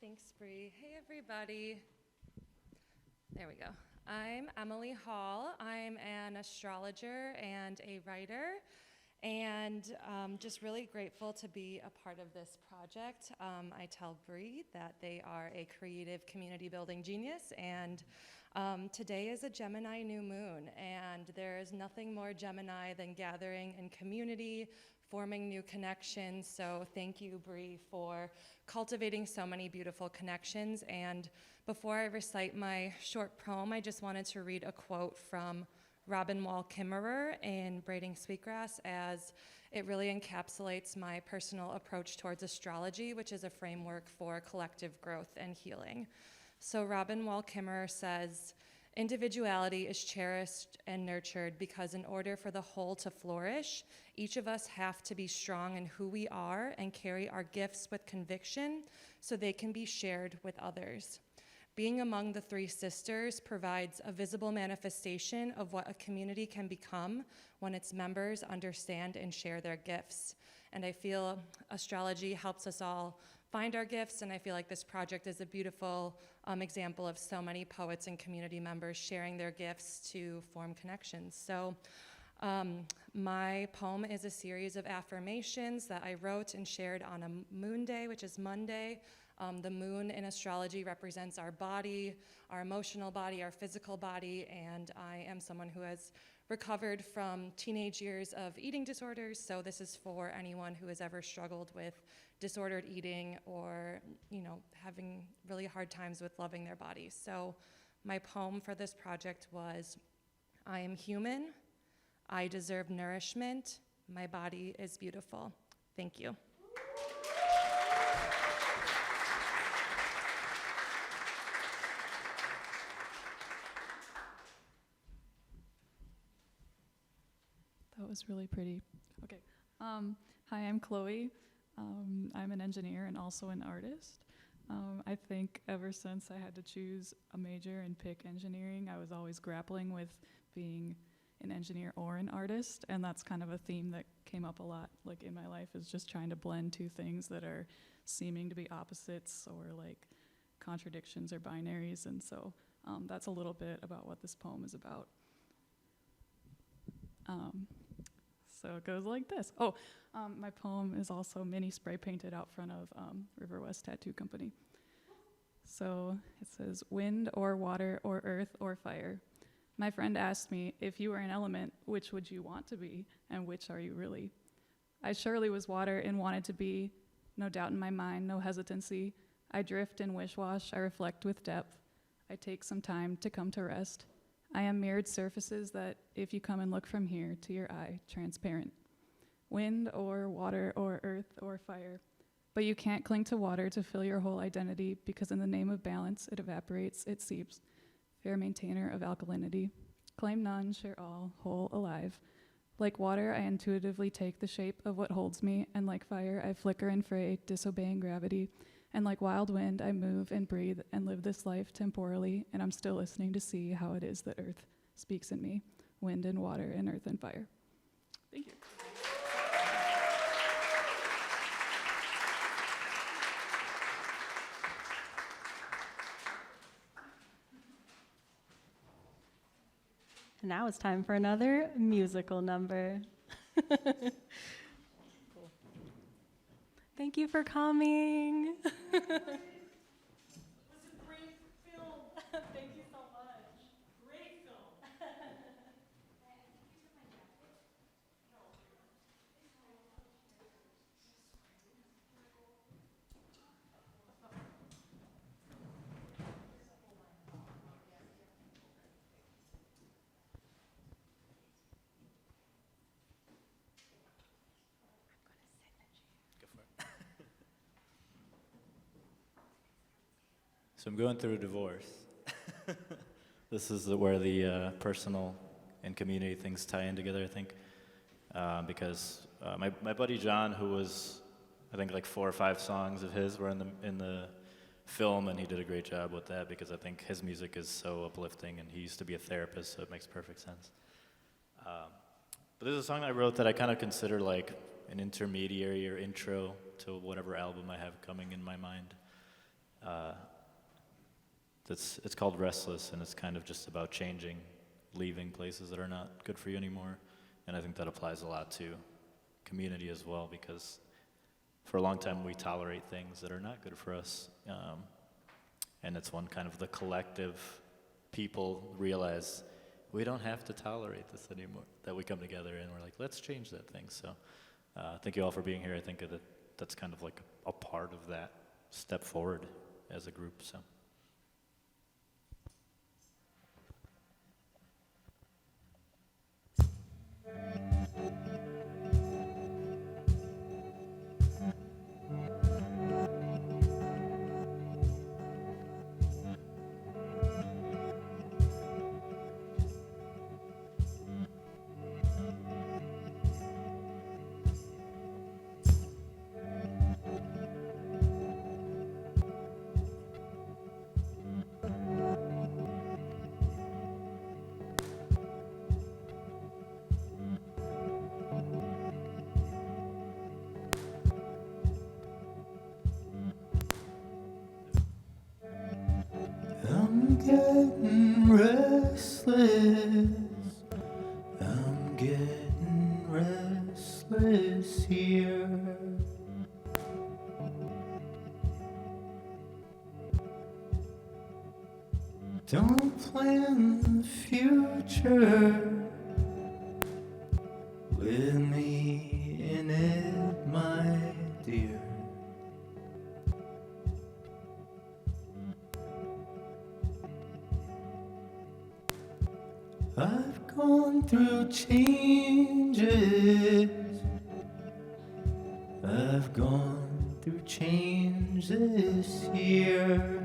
Thanks, Bre. Hey, everybody. There we go. I'm Emily Hall. I'm an astrologer and a writer, and just really grateful to be a part of this project. I tell Bre that they are a creative community building genius, and today is a Gemini new moon, and there is nothing more Gemini than gathering in community, forming new connections. So thank you, Bre, for cultivating so many beautiful connections. And before I recite my short poem, I just wanted to read a quote from Robin Wall Kimmerer in Braiding Sweetgrass, as it really encapsulates my personal approach towards astrology, which is a framework for collective growth and healing. So Robin Wall Kimmerer says, "Individuality is cherished and nurtured because in order for the whole to flourish, each of us have to be strong in who we are and carry our gifts with conviction so they can be shared with others. Being among the three sisters provides a visible manifestation of what a community can become when its members understand and share their gifts." And I feel astrology helps us all find our gifts, and I feel like this project is a beautiful example of so many poets and community members sharing their gifts to form connections. So my poem is a series of affirmations that I wrote and shared on a moon day, which is Monday. The moon in astrology represents our body, our emotional body, our physical body, and I am someone who has recovered from teenage years of eating disorders, so this is for anyone who has ever struggled with disordered eating or, having really hard times with loving their body. So my poem for this project was, I am human, I deserve nourishment, my body is beautiful. Thank you. That was really pretty. Okay. Hi, I'm Chloe. I'm an engineer and also an artist. I think ever since I had to choose a major and pick engineering, I was always grappling with being an engineer or an artist, and that's kind of a theme that came up a lot in my life, is just trying to blend two things that are seeming to be opposites or contradictions or binaries, and so that's a little bit about what this poem is about. So it goes like this. My poem is also mini spray painted out front of Riverwest Tattoo Company. So it says, wind or water or earth or fire. My friend asked me, if you were an element, which would you want to be, and which are you really? I surely was water and wanted to be, no doubt in my mind, no hesitancy. I drift and wish-wash, I reflect with depth. I take some time to come to rest. I am mirrored surfaces that, if you come and look from here to your eye, transparent. Wind or water or earth or fire. But you can't cling to water to fill your whole identity, because in the name of balance, it evaporates, it seeps. Fair maintainer of alkalinity. Claim none, share all, whole, alive. Like water, I intuitively take the shape of what holds me, and like fire, I flicker and fray, disobeying gravity. And like wild wind, I move and breathe and live this life temporally, and I'm still listening to see how it is that earth speaks in me. Wind and water and earth and fire. Thank you. And now it's time for another musical number. Cool. Thank you for coming. It was a great film. Thank you so much. Great film. So I'm going through a divorce. This is where the personal and community things tie in together, I think, because my buddy John, who was, I think, 4 or 5 songs of his were in the film, and he did a great job with that, because I think his music is so uplifting, and he used to be a therapist, so it makes perfect sense. But there's a song I wrote that I kind of consider like an intermediary or intro to whatever album I have coming in my mind. It's called Restless, and it's kind of just about changing, leaving places that are not good for you anymore. And I think that applies a lot to community as well, because for a long time we tolerate things that are not good for us. And it's when kind of the collective people realize we don't have to tolerate this anymore, that we come together and we're like, let's change that thing. So thank you all for being here. I think that's kind of like a part of that step forward as a group. So. getting restless. I'm getting restless here. Don't plan the future with me in it, my dear. I've gone through changes. I've gone through change this year.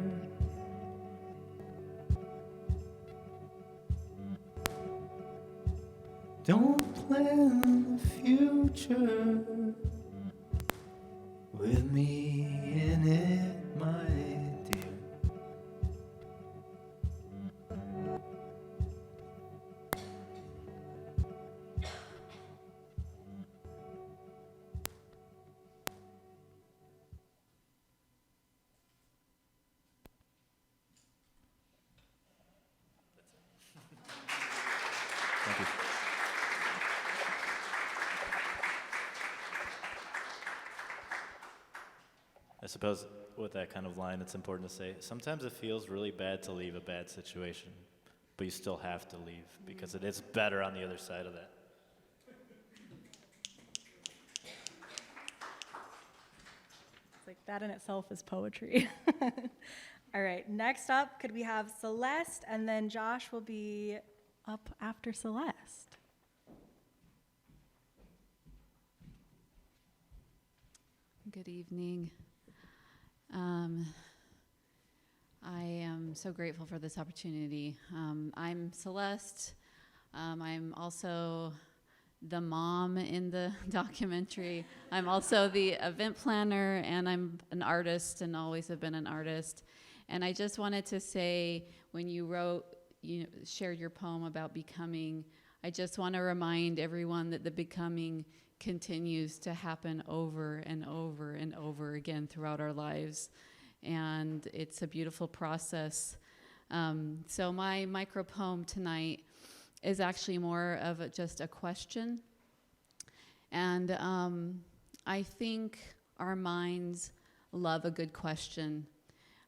Don't plan the future with me in it, my dear. Thank you. I suppose with that kind of line, it's important to say, sometimes it feels really bad to leave a bad situation, but you still have to leave because it is better on the other side of that. It's like that in itself is poetry. All right, next up, could we have Celeste, and then Josh will be up after Celeste. Good evening. I am so grateful for this opportunity. I'm Celeste. I'm also the mom in the documentary. I'm also the event planner, and I'm an artist and always have been an artist. And I just wanted to say, when you wrote, shared your poem about becoming, I just want to remind everyone that the becoming continues to happen over and over and over again throughout our lives. And it's a beautiful process. So my micro poem tonight is actually more of just a question. And I think our minds love a good question.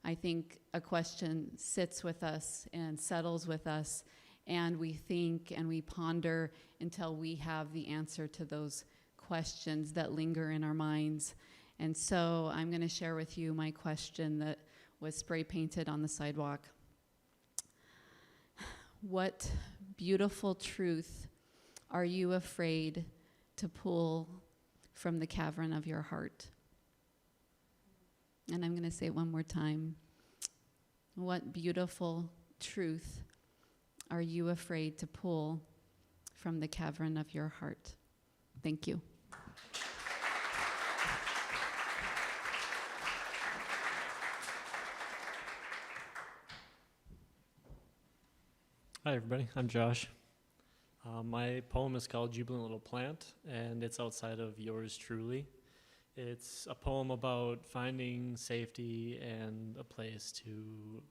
I think a question sits with us and settles with us, and we think and we ponder until we have the answer to those questions that linger in our minds. And so I'm going to share with you my question that was spray painted on the sidewalk. What beautiful truth are you afraid to pull from the cavern of your heart? And I'm going to say it one more time. What beautiful truth are you afraid to pull from the cavern of your heart? Thank you. Hi everybody, I'm Josh. My poem is called Jubilant Little Plant, and it's outside of yours truly. It's a poem about finding safety and a place to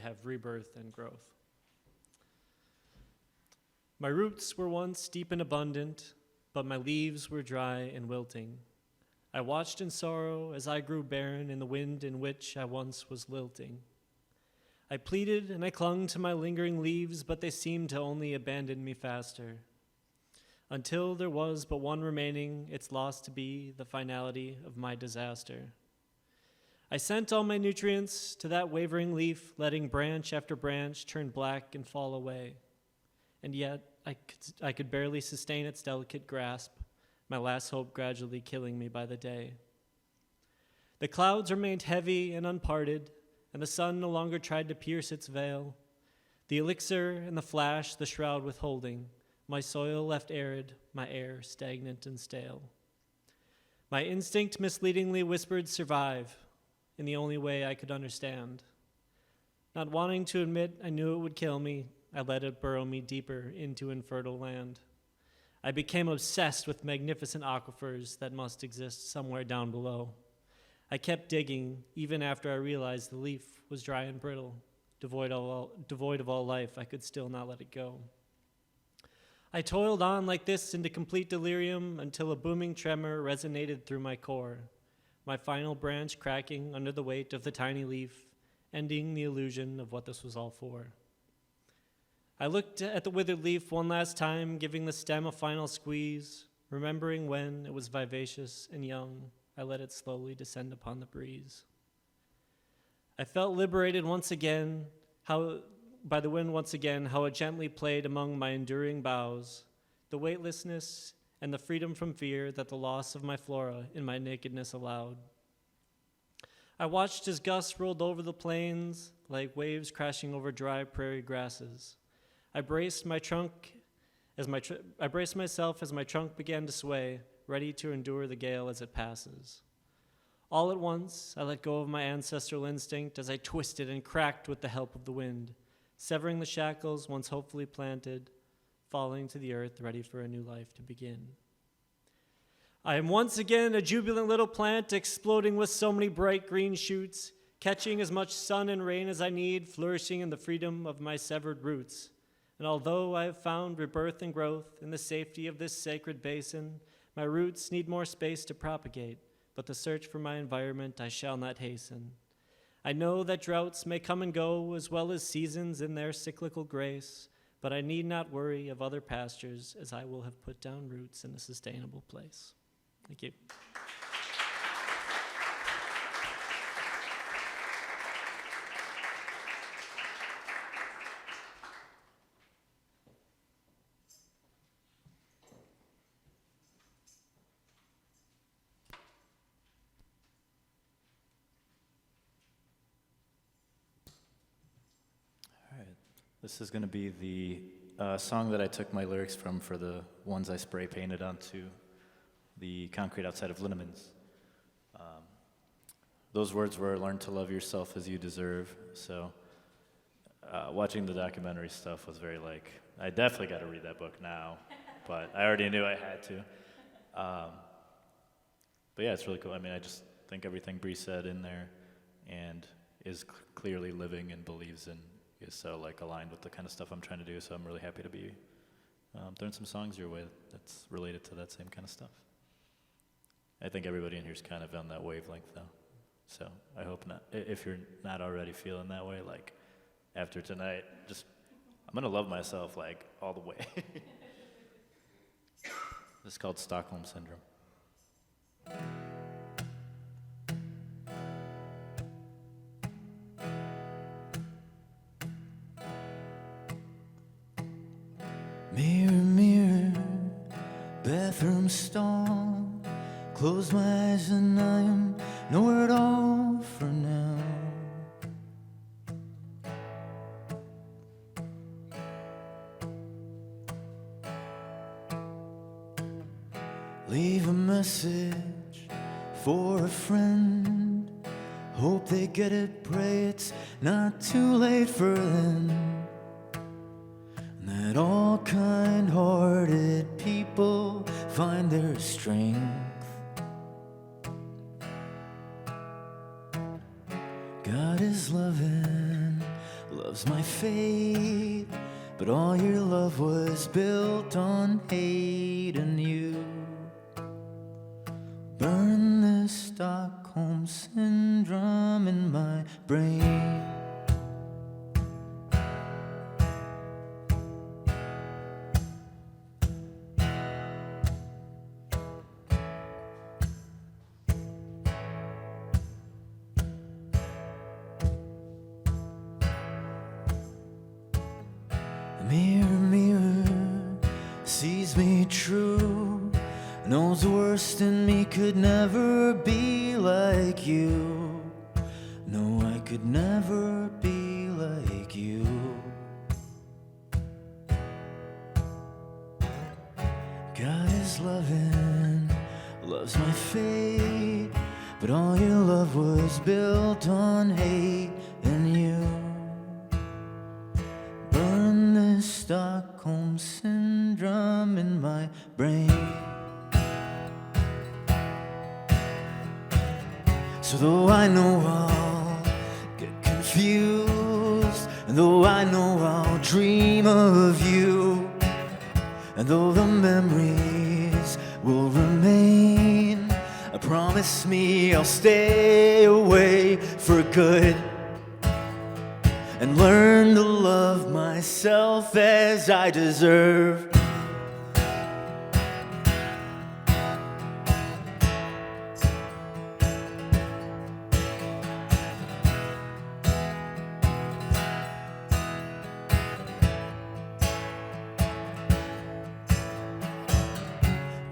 have rebirth and growth. My roots were once deep and abundant, but my leaves were dry and wilting. I watched in sorrow as I grew barren in the wind in which I once was lilting. I pleaded and I clung to my lingering leaves, but they seemed to only abandon me faster. Until there was but one remaining, its loss to be the finality of my disaster. I sent all my nutrients to that wavering leaf, letting branch after branch turn black and fall away. And yet I could barely sustain its delicate grasp, my last hope gradually killing me by the day. The clouds remained heavy and unparted, and the sun no longer tried to pierce its veil. The elixir and the flash the shroud withholding, my soil left arid, my air stagnant and stale. My instinct misleadingly whispered survive, in the only way I could understand. Not wanting to admit I knew it would kill me, I let it burrow me deeper into infertile land. I became obsessed with magnificent aquifers that must exist somewhere down below. I kept digging, even after I realized the leaf was dry and brittle, devoid of all life, I could still not let it go. I toiled on like this into complete delirium until a booming tremor resonated through my core, my final branch cracking under the weight of the tiny leaf, ending the illusion of what this was all for. I looked at the withered leaf one last time, giving the stem a final squeeze, remembering when it was vivacious and young, I let it slowly descend upon the breeze. I felt liberated once again, by the wind once again, how it gently played among my enduring boughs, the weightlessness and the freedom from fear that the loss of my flora in my nakedness allowed. I watched as gusts rolled over the plains like waves crashing over dry prairie grasses. I braced myself as my trunk began to sway, ready to endure the gale as it passes. All at once, I let go of my ancestral instinct as I twisted and cracked with the help of the wind, severing the shackles once hopefully planted, falling to the earth, ready for a new life to begin. I am once again a jubilant little plant, exploding with so many bright green shoots, catching as much sun and rain as I need, flourishing in the freedom of my severed roots. And although I have found rebirth and growth in the safety of this sacred basin, my roots need more space to propagate, but the search for my environment I shall not hasten. I know that droughts may come and go, as well as seasons in their cyclical grace, but I need not worry of other pastures, as I will have put down roots in a sustainable place. Thank you. This is going to be the song that I took my lyrics from for the ones I spray painted onto the concrete outside of Linneman's. Those words were, "Learn to love yourself as you deserve." So watching the documentary stuff was very like, I definitely got to read that book now, but I already knew I had to. But yeah, it's really cool. I mean, I just think everything Bre said in there and is clearly living and believes in is so like aligned with the kind of stuff I'm trying to do. So I'm really happy to be throwing some songs your way that's related to that same kind of stuff. I think everybody in here is kind of on that wavelength though. So I hope not, if you're not already feeling that way, like after tonight, just, I'm gonna love myself like all the way. This is called Stockholm Syndrome. Mirror, mirror, bathroom stall. Close my eyes and I am nowhere at all for now. Leave a message for a friend. Hope they get it, pray it's not too late for them. That all kind-hearted people find their strength. God is loving, loves my fate, but all your love was built on hate, and you burn this Stockholm Syndrome in my brain. Mirror, mirror, sees me true, knows the worst in me could never be like you. No, I could never be like you. God is loving, loves my fate, but all your love was built on hate, and you burn this Stockholm Syndrome in my brain. So though I know I'll get confused, though I know I'll dream of you, and though the memories will remain, promise me I'll stay away for good and learn to love myself as I deserve.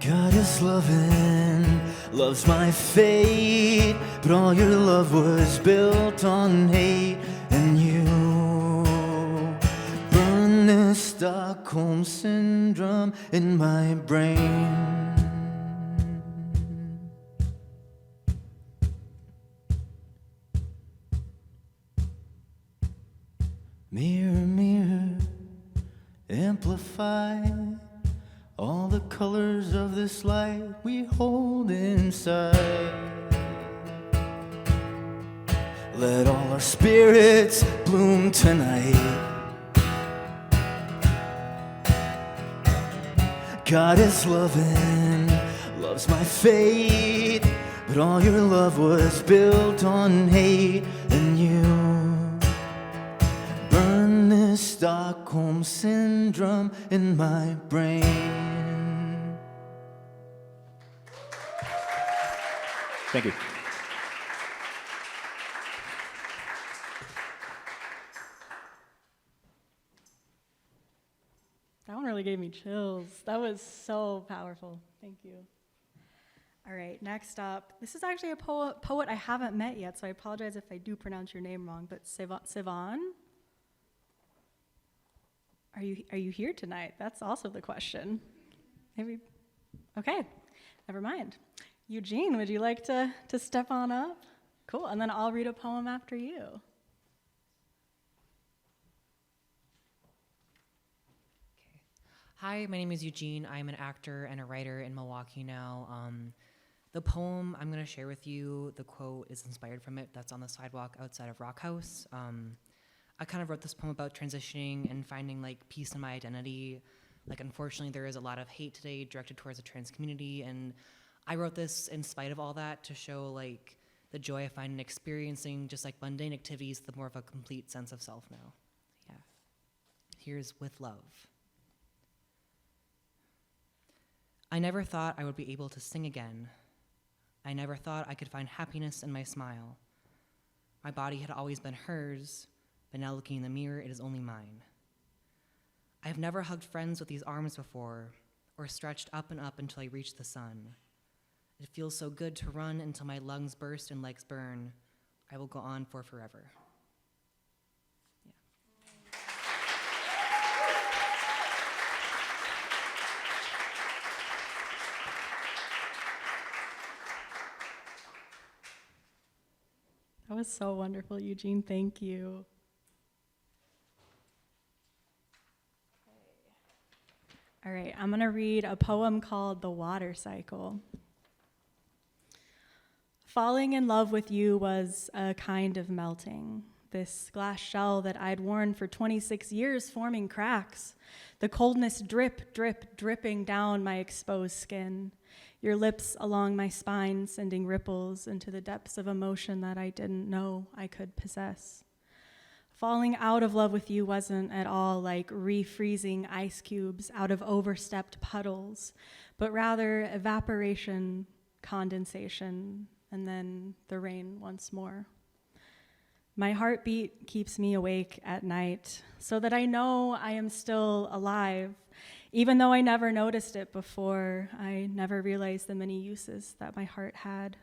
God is loving, loves my fate, but all your love was built on hate, and you burn this Stockholm syndrome in my brain. Mirror, mirror, amplify all the colors of this light we hold inside. Let all our spirits bloom tonight. God is loving, loves my fate, but all your love was built on hate, and you burn this Stockholm syndrome in my brain. Thank you. That one really gave me chills. That was so powerful. Thank you. All right, next up. This is actually a poet I haven't met yet, so I apologize if I do pronounce your name wrong, but Sivan? Are you here tonight? That's also the question. Maybe. Okay, never mind. Eugene, would you like to step on up? Cool, and then I'll read a poem after you. Hi, my name is Eugene. I'm an actor and a writer in Milwaukee now. The poem I'm going to share with you, the quote is inspired from it. That's on the sidewalk outside of Rock House. I kind of wrote this poem about transitioning and finding like peace in my identity. Like, unfortunately, there is a lot of hate today directed towards the trans community, and I wrote this in spite of all that to show like the joy I find in experiencing just like mundane activities, the more of a complete sense of self now. Yeah. Here's With Love. I never thought I would be able to sing again. I never thought I could find happiness in my smile. My body had always been hers, but now looking in the mirror, it is only mine. I have never hugged friends with these arms before, or stretched up and up until I reached the sun. It feels so good to run until my lungs burst and legs burn. I will go on for forever. That was so wonderful, Eugene. Thank you. All right, I'm going to read a poem called The Water Cycle. Falling in love with you was a kind of melting. This glass shell that I'd worn for 26 years forming cracks. The coldness dripping down my exposed skin. Your lips along my spine sending ripples into the depths of emotion that I didn't know I could possess. Falling out of love with you wasn't at all like refreezing ice cubes out of overstepped puddles, but rather evaporation, condensation, and then the rain once more. My heartbeat keeps me awake at night so that I know I am still alive, even though I never noticed it before. I never realized the many uses that my heart had.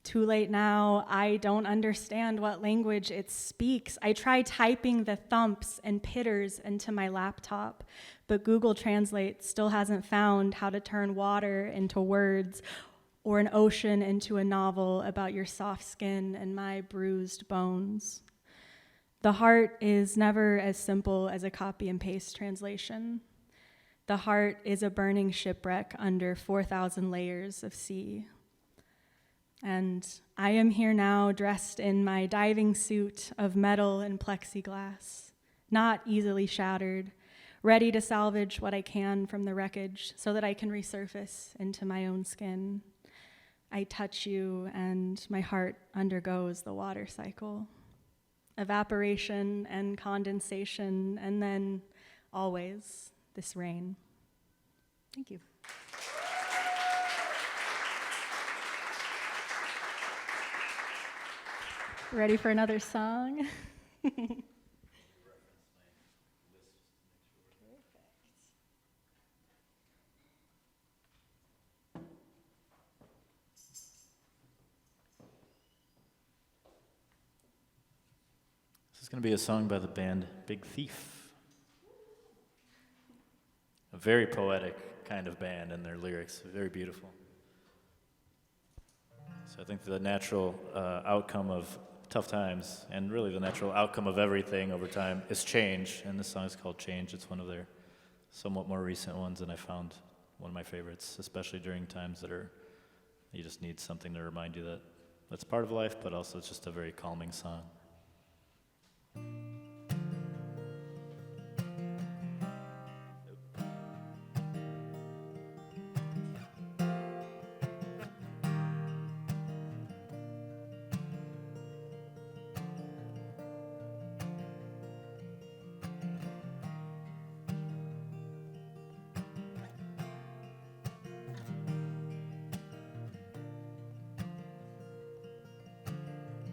Too late now, I don't understand what language it speaks. I try typing the thumps and pitters into my laptop, but Google Translate still hasn't found how to turn water into words or an ocean into a novel about your soft skin and my bruised bones. The heart is never as simple as a copy and paste translation. The heart is a burning shipwreck under 4,000 layers of sea. And I am here now dressed in my diving suit of metal and plexiglass, not easily shattered, ready to salvage what I can from the wreckage so that I can resurface into my own skin. I touch you and my heart undergoes the water cycle. Evaporation and condensation, and then always this rain. Thank you. Ready for another song? This is going to be a song by the band Big Thief. A very poetic kind of band in their lyrics, very beautiful. So I think the natural outcome of tough times, and really the natural outcome of everything over time, is change, and this song is called Change. It's one of their somewhat more recent ones, and I found one of my favorites, especially during times that you just need something to remind you that that's part of life, but also it's just a very calming song.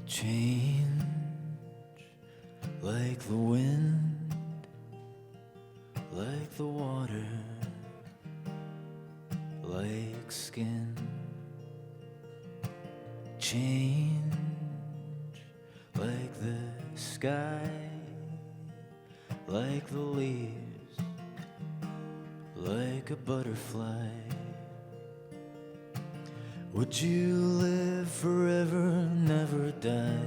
Change like the wind, like the water, like skin. Change like the sky, like the leaves, like a butterfly. Would you live forever, never die,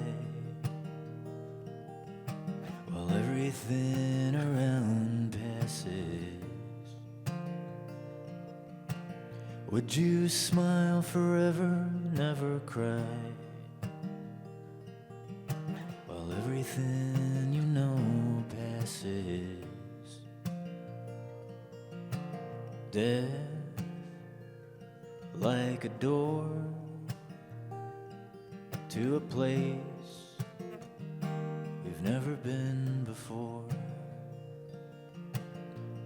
while everything around passes? Would you smile forever, never cry, while everything you know passes? Death like a door to a place we've never been before.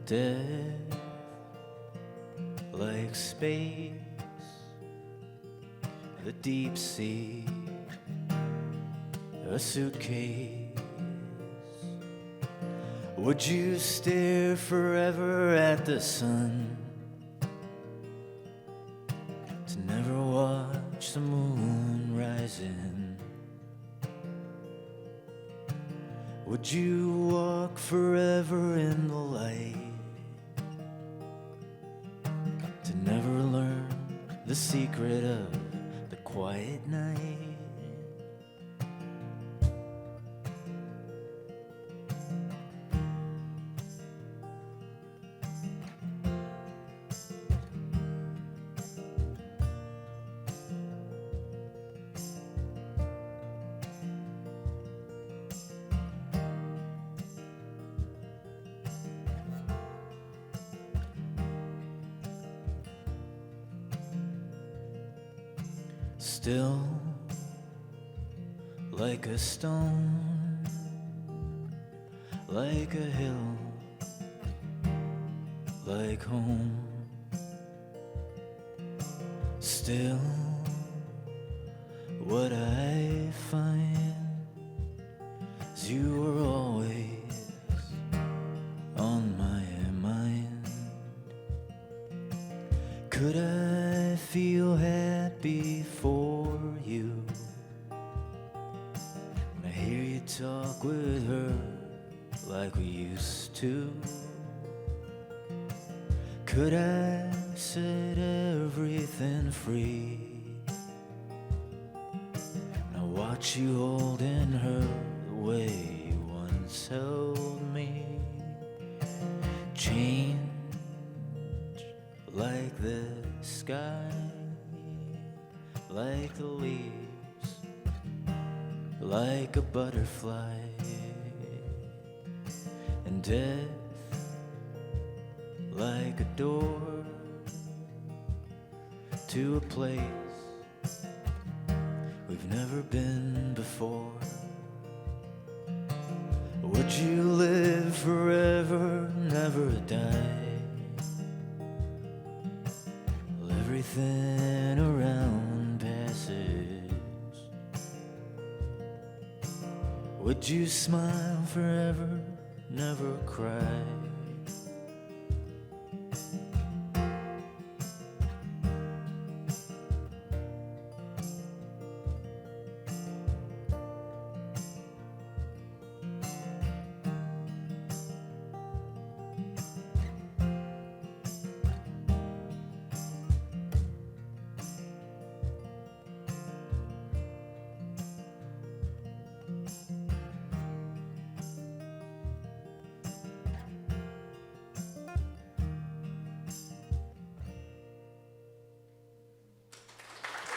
Death like space, the deep sea, a suitcase. Would you stare forever at the sun, to never watch the moon rising? Would you walk forever in the light, to never learn the secret of the quiet night? Still like a stone, like a hill, like home. Still what I find is you were always on my mind. Could I feel happy for you when I hear you talk with her like we used to? Could I set everything free and I watch you holding her the way you once held me? Change like the sky, like the leaves, like a butterfly, and death like a door to a place we've never been before. Would you live forever, never die? Well, everything around passes. Would you smile forever, never cry?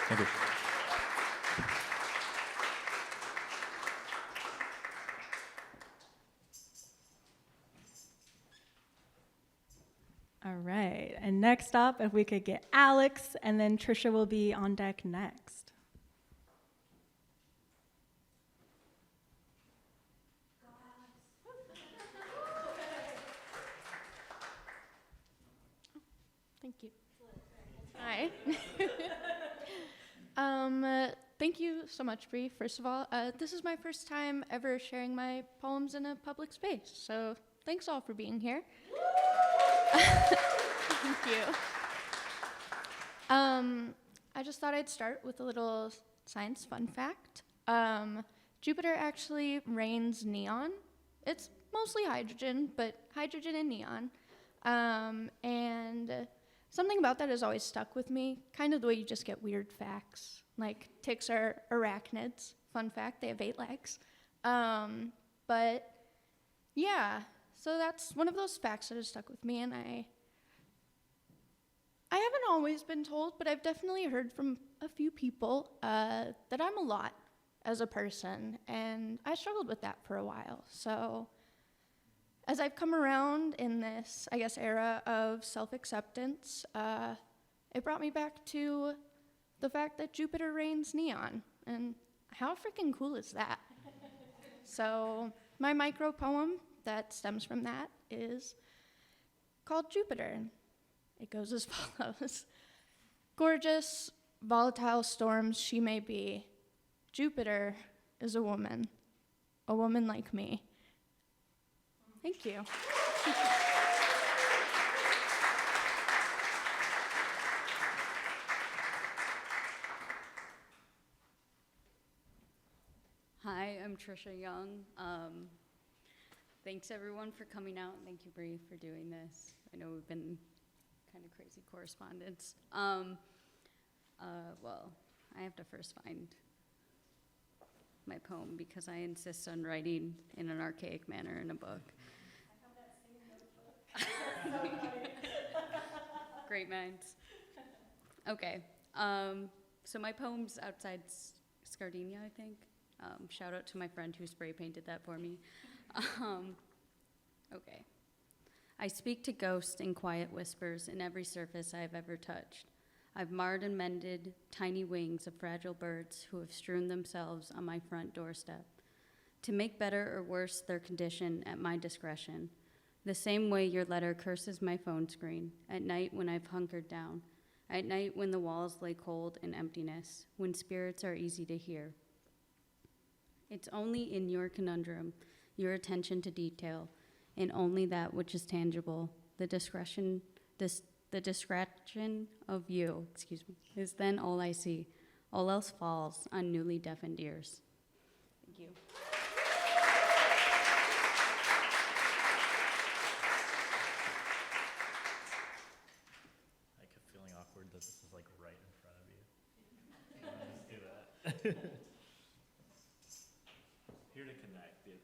Thank you. All right, and next up, if we could get Alex, and then Trisha will be on deck next. Thank you. Hi. Thank you so much, Bre. First of all, this is my first time ever sharing my poems in a public space, so thanks all for being here. Thank you. I just thought I'd start with a little science fun fact. Jupiter actually rains neon. It's mostly hydrogen, but hydrogen and neon. And something about that has always stuck with me, kind of the way you just get weird facts. Like ticks are arachnids. Fun fact, they have 8 legs. But yeah, so that's one of those facts that has stuck with me, and I haven't always been told, but I've definitely heard from a few people that I'm a lot as a person, and I struggled with that for a while. So as I've come around in this, I guess, era of self-acceptance, it brought me back to the fact that Jupiter rains neon, and how freaking cool is that? So my micro poem that stems from that is called Jupiter. It goes as follows. Gorgeous, volatile storms she may be. Jupiter is a woman like me. Thank you. Hi, I'm Trisha Young. Thanks everyone for coming out. Thank you, Bre, for doing this. I know we've been kind of crazy correspondence. Well, I have to first find my poem because I insist on writing in an archaic manner in a book. Great minds. Okay, so my poem's outside Scardenia, I think. Shout out to my friend who spray painted that for me. Okay. I speak to ghosts in quiet whispers in every surface I've ever touched. I've marred and mended tiny wings of fragile birds who have strewn themselves on my front doorstep to make better or worse their condition at my discretion, the same way your letter curses my phone screen at night when I've hunkered down, at night when the walls lay cold in emptiness, when spirits are easy to hear. It's only in your conundrum, your attention to detail, and only that which is tangible, the discretion of you, is then all I see. All else falls on newly deafened ears. Thank you. I kept feeling awkward that this is like right in front of you. Let's do that. Here to connect, dude.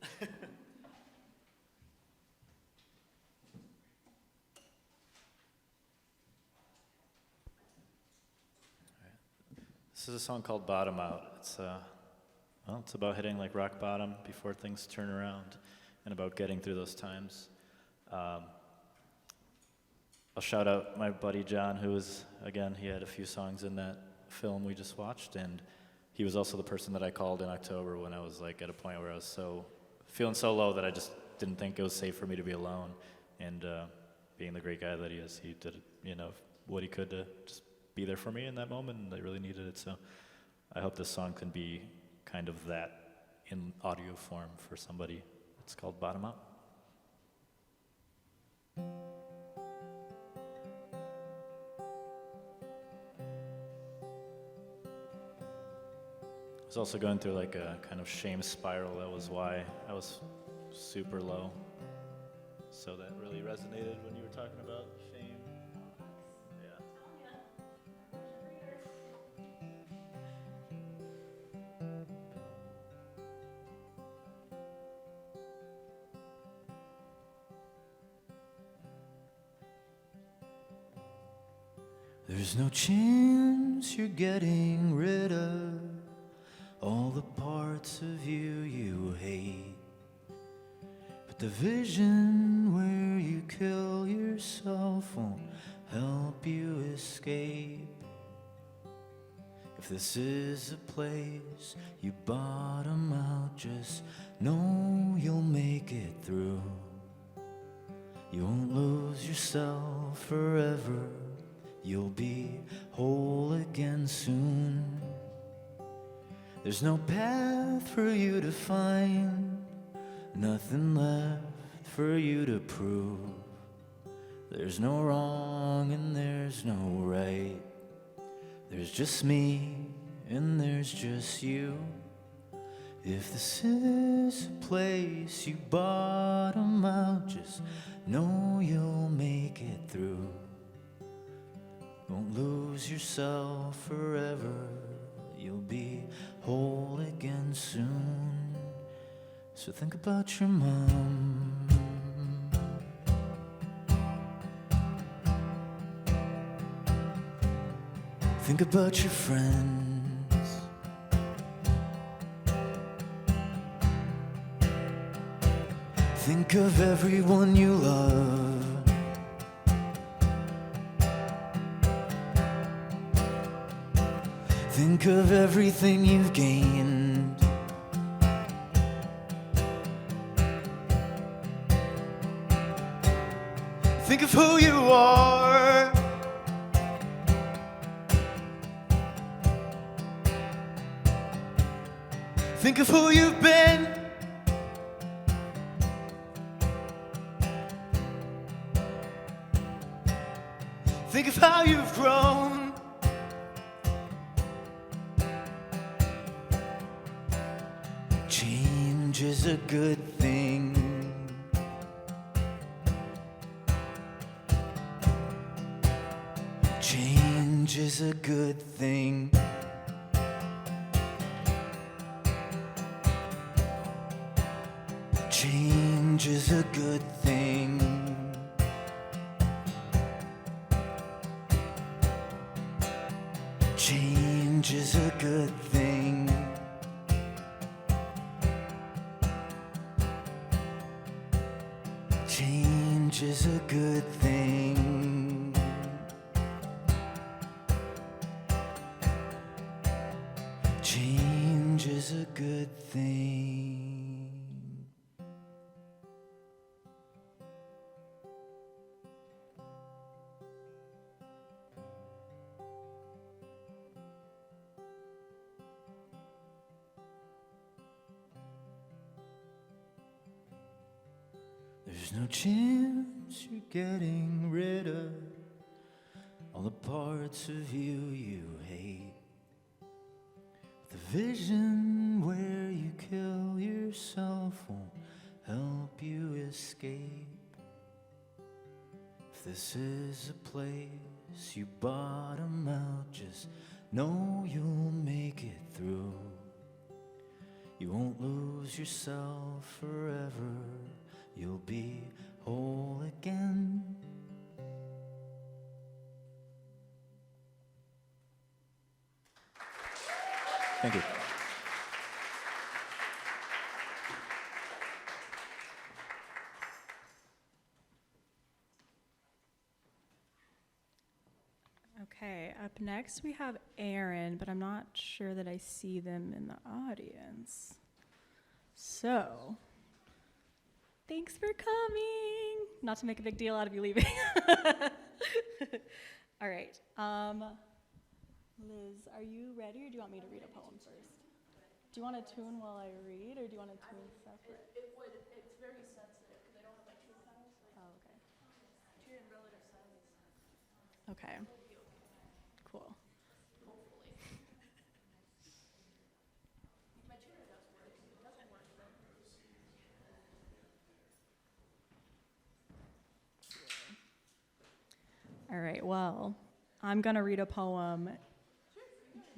This is a song called Bottom Out. It's it's about hitting like rock bottom before things turn around, and about getting through those times. I'll shout out my buddy John, who was, again, he had a few songs in that film we just watched, and he was also the person that I called in October when I was like at a point where I was feeling so low that I just didn't think it was safe for me to be alone. And being the great guy that he is, he did, what he could to just be there for me in that moment, and I really needed it. So I hope this song can be kind of that in audio form for somebody. It's called Bottom Out. I was also going through like a kind of shame spiral. That was why I was super low. So that really resonated when you were talking about shame. Yeah. There's no chance you're getting rid of all the parts of you hate. But the vision where you kill yourself won't help you escape. If this is a place you bottom out, just know you'll make it through. You won't lose yourself forever. You'll be whole again soon. There's no path for you to find, nothing left for you to prove. There's no wrong and there's no right. There's just me and there's just you. If this is a place you bottom out, just know you'll make it through. Won't lose yourself forever. You'll be whole again soon. So think about your mom. Think about your friends. Think of everyone you love. Think of everything you've gained. Think of who you are. Think of who you've been. Think of how you've grown. Change is a good thing. Change is a good thing. Change is a good thing. Change is a good thing. Change is a good thing. Change is a good thing. There's no chance you're getting rid of all the parts of you hate. The vision where you kill yourself won't help you escape. If this is a place you bottom out, just know you'll make it through. You won't lose yourself forever. You'll be whole again. Thank you. Okay, up next we have Aaron, but I'm not sure that I see them in the audience. So, thanks for coming. Not to make a big deal out of you leaving. All right. Liz, are you ready, or do you want me to read a poem first? Do you want to tune while I read, or do you want to tune separate? It's very sensitive because I don't have my tune tiles. Oh, okay. Tune in relative silence. Okay. Cool. Hopefully. My tuner does work. If it doesn't work, then. All right, well, I'm going to read a poem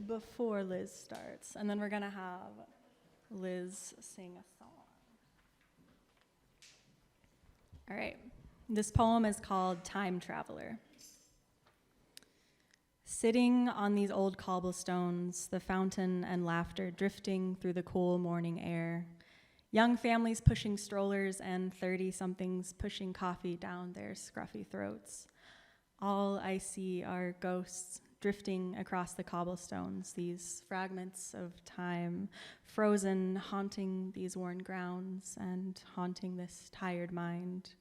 before Liz starts, and then we're going to have Liz sing a song. All right, this poem is called Time Traveler. Sitting on these old cobblestones, the fountain and laughter drifting through the cool morning air, young families pushing strollers and 30-somethings pushing coffee down their scruffy throats. All I see are ghosts drifting across the cobblestones, these fragments of time, frozen, haunting these worn grounds and haunting this tired mind.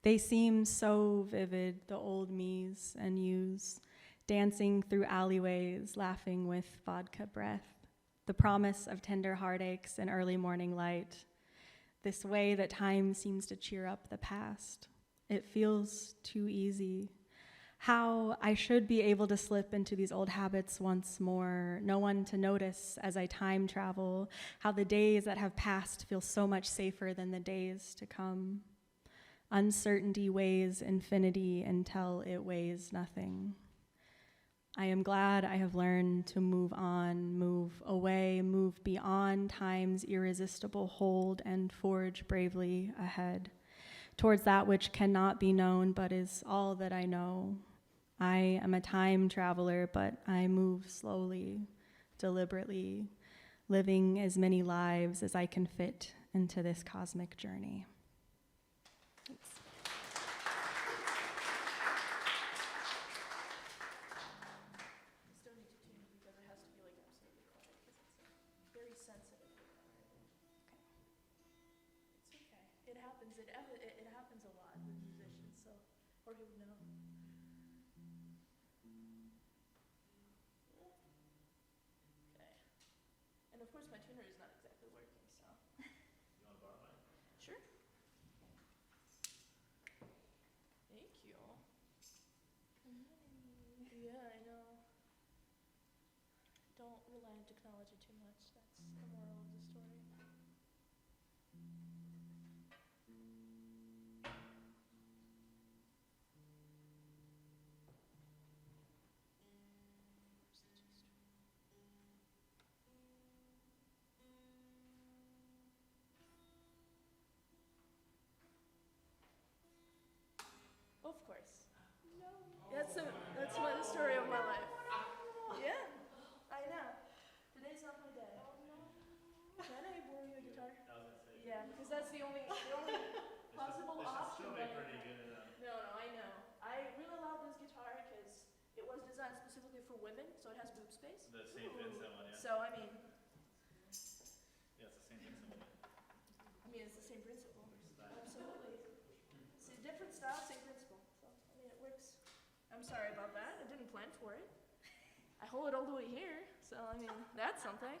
They seem so vivid, the old me's and you's, dancing through alleyways, laughing with vodka breath, the promise of tender heartaches and early morning light, this way that time seems to cheer up the past. It feels too easy. How I should be able to slip into these old habits once more, no one to notice as I time travel, how the days that have passed feel so much safer than the days to come. Uncertainty weighs infinity until it weighs nothing. I am glad I have learned to move on, move away, move beyond time's irresistible hold and forge bravely ahead, towards that which cannot be known but is all that I know. I am a time traveler, but I move slowly, deliberately, living as many lives as I can fit into this cosmic journey. Thanks. It happens. It happens a lot with musicians. So Jorge would know. Okay. And of course, my tuner is not exactly working. So. You want to borrow mine? Sure. Thank you. Yeah, I know. Don't rely on technology too much. That's the moral of the story. Of course. No. That's the story of my life. Yeah, I know. Today's not my day. Can I borrow your guitar? Yeah, because that's the only possible option. This should still be pretty good. No, I know. I really love this guitar because it was designed specifically for women, so it has boob space. The St. Vincent one, yeah. So I mean. Yeah, it's the St. Vincent one. I mean, it's the same principle. Absolutely. It's a different style, same principle. So I mean, it works. I'm sorry about that. I didn't plan for it. I hold it all the way here, so I mean, that's something.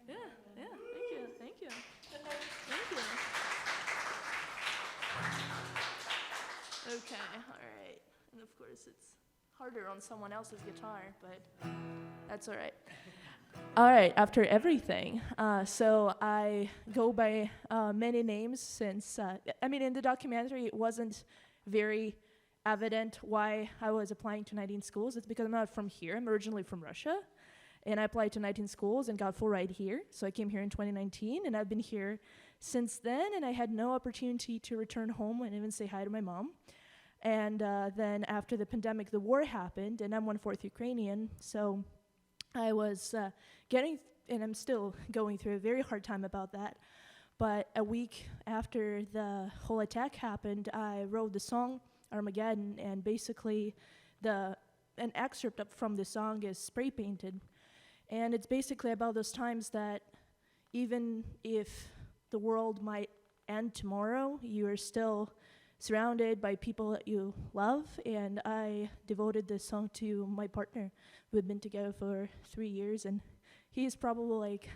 Yeah, thank you. Okay, all right. And of course, it's harder on someone else's guitar, but that's all right. All right, after everything. So I go by many names since, in the documentary, it wasn't very evident why I was applying to 19 schools. It's because I'm not from here. I'm originally from Russia. And I applied to 19 schools and got full ride here. So I came here in 2019, and I've been here since then, and I had no opportunity to return home and even say hi to my mom. And then after the pandemic, the war happened, and I'm 1/4 Ukrainian, so I was and I'm still going through a very hard time about that. But a week after the whole attack happened, I wrote the song Armageddon, and basically an excerpt from the song is spray painted. And it's basically about those times that even if the world might end tomorrow, you are still surrounded by people that you love. And I devoted this song to my partner. We've been together for 3 years, and he's probably like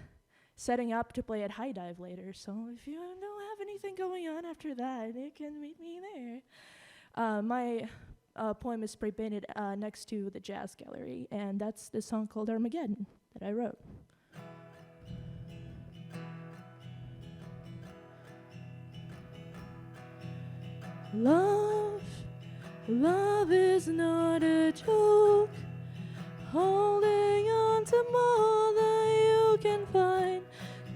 setting up to play at High Dive later. So if you don't have anything going on after that, you can meet me there. My poem is spray painted next to the Jazz Gallery, and that's the song called Armageddon that I wrote. Love is not a joke, holding on to more than you can find.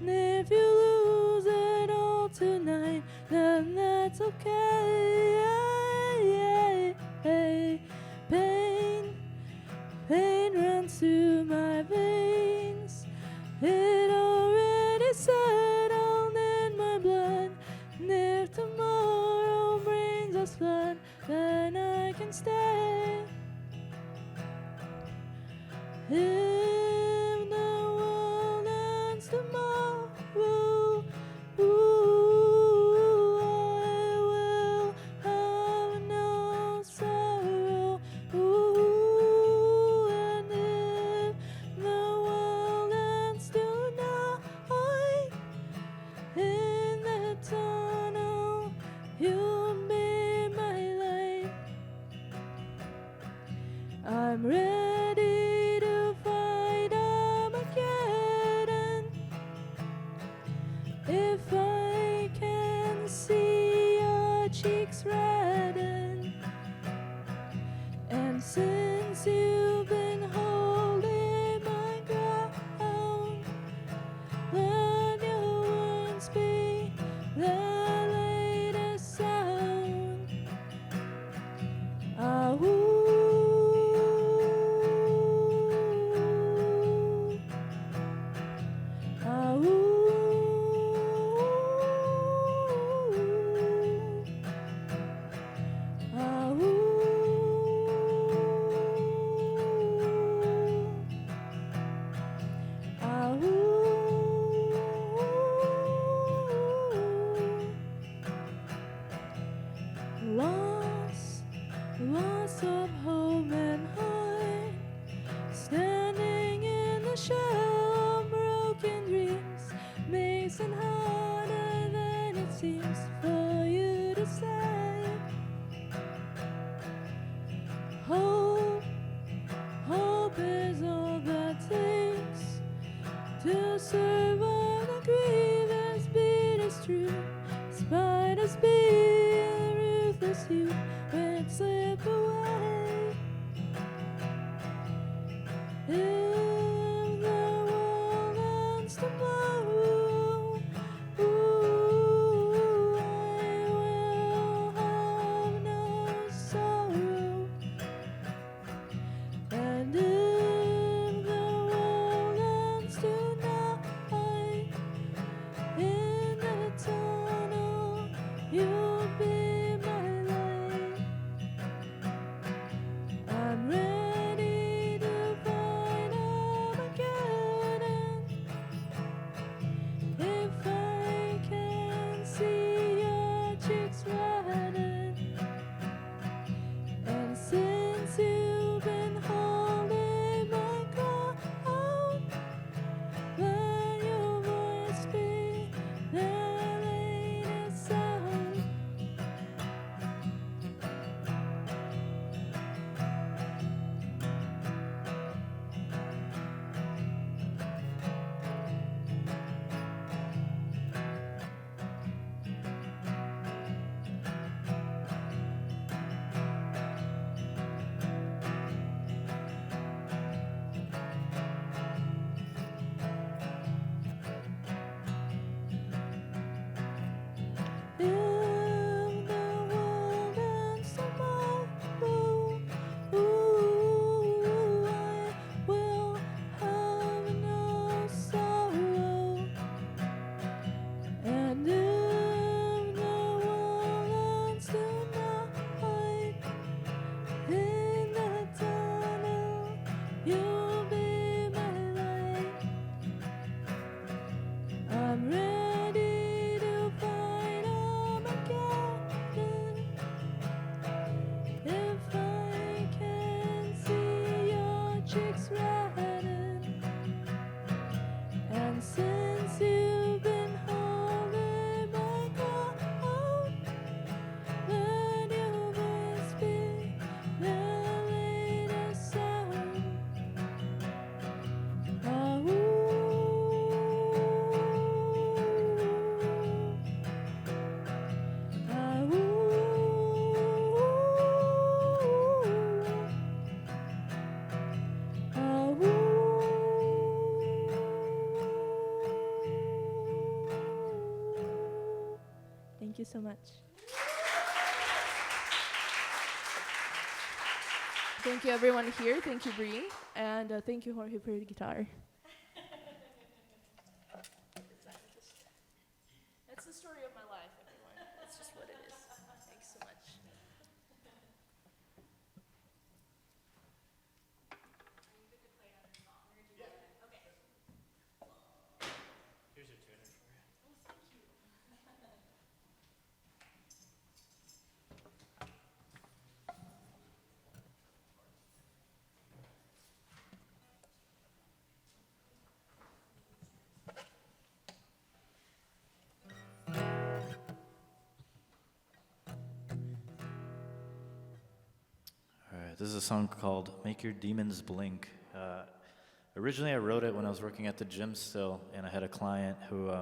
And if you lose it all tonight, then that's okay. Pain runs through my veins. It already settled in my blood. And if tomorrow brings us flood, then I can stay. If the world ends tomorrow, I will have no sorrow. And if the world ends tonight, in the tunnel, you'll be my light. I'm ready to fight Armageddon. If I can see your cheeks redden, and since you've been holding my ground, let your words be the latest sound. Loss of home and heart, standing in the shell of broken dreams, makes it harder than it seems for you to say. Hope is all that takes to survive the grievous bitterest truth. Spiders being ruthless, you won't slip away. If the world ends tomorrow, I will have no sorrow. And if the world ends tonight, in the tunnel, you'll be my light. I'm ready to fight Armageddon. you so much. Thank you, everyone here. Thank you, Bre. And thank you, Jorge, for the guitar. That's the story of my life, everyone. That's just what it is. Thanks so much. Here's your tuner for you. All right, this is a song called Make Your Demons Blink. Originally, I wrote it when I was working at the gym still, and I had a client who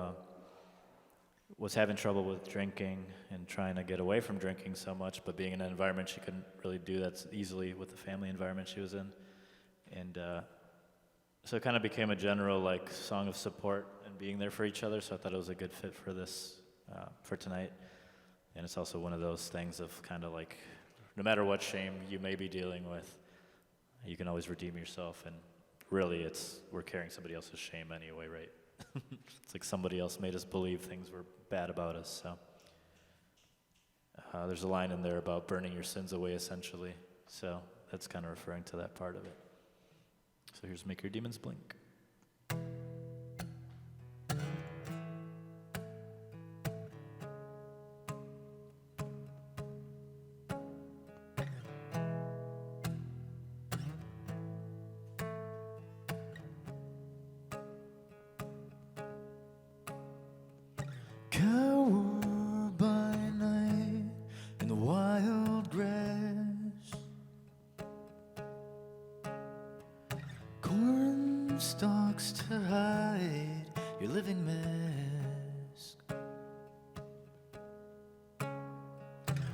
was having trouble with drinking and trying to get away from drinking so much, but being in an environment she couldn't really do that easily with the family environment she was in. And so it kind of became a general like song of support and being there for each other, so I thought it was a good fit for this, for tonight. And it's also one of those things of kind of like, no matter what shame you may be dealing with, you can always redeem yourself, and really we're carrying somebody else's shame anyway, right? It's like somebody else made us believe things were bad about us, so. There's a line in there about burning your sins away, essentially, so that's kind of referring to that part of it. So here's Make Your Demons Blink. Cower by night in the wild grass, corn stalks to hide your living mask.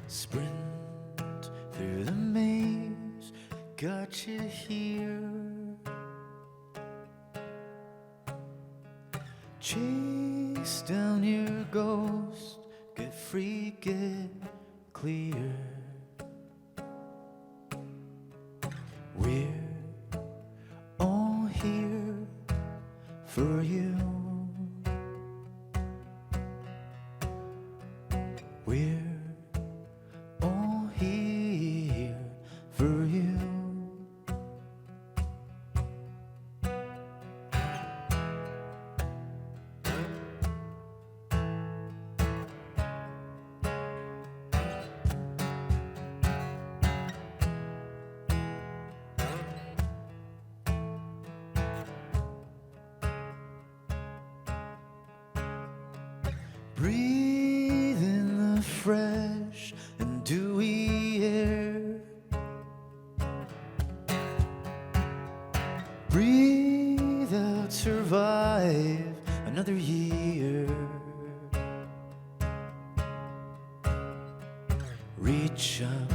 Sprint through the maze, got you here. Chase down your ghost, get free, get clear. We're all here for you. We're all here for you. Breathe in the fresh and dewy air. Breathe out, survive another year. Reach up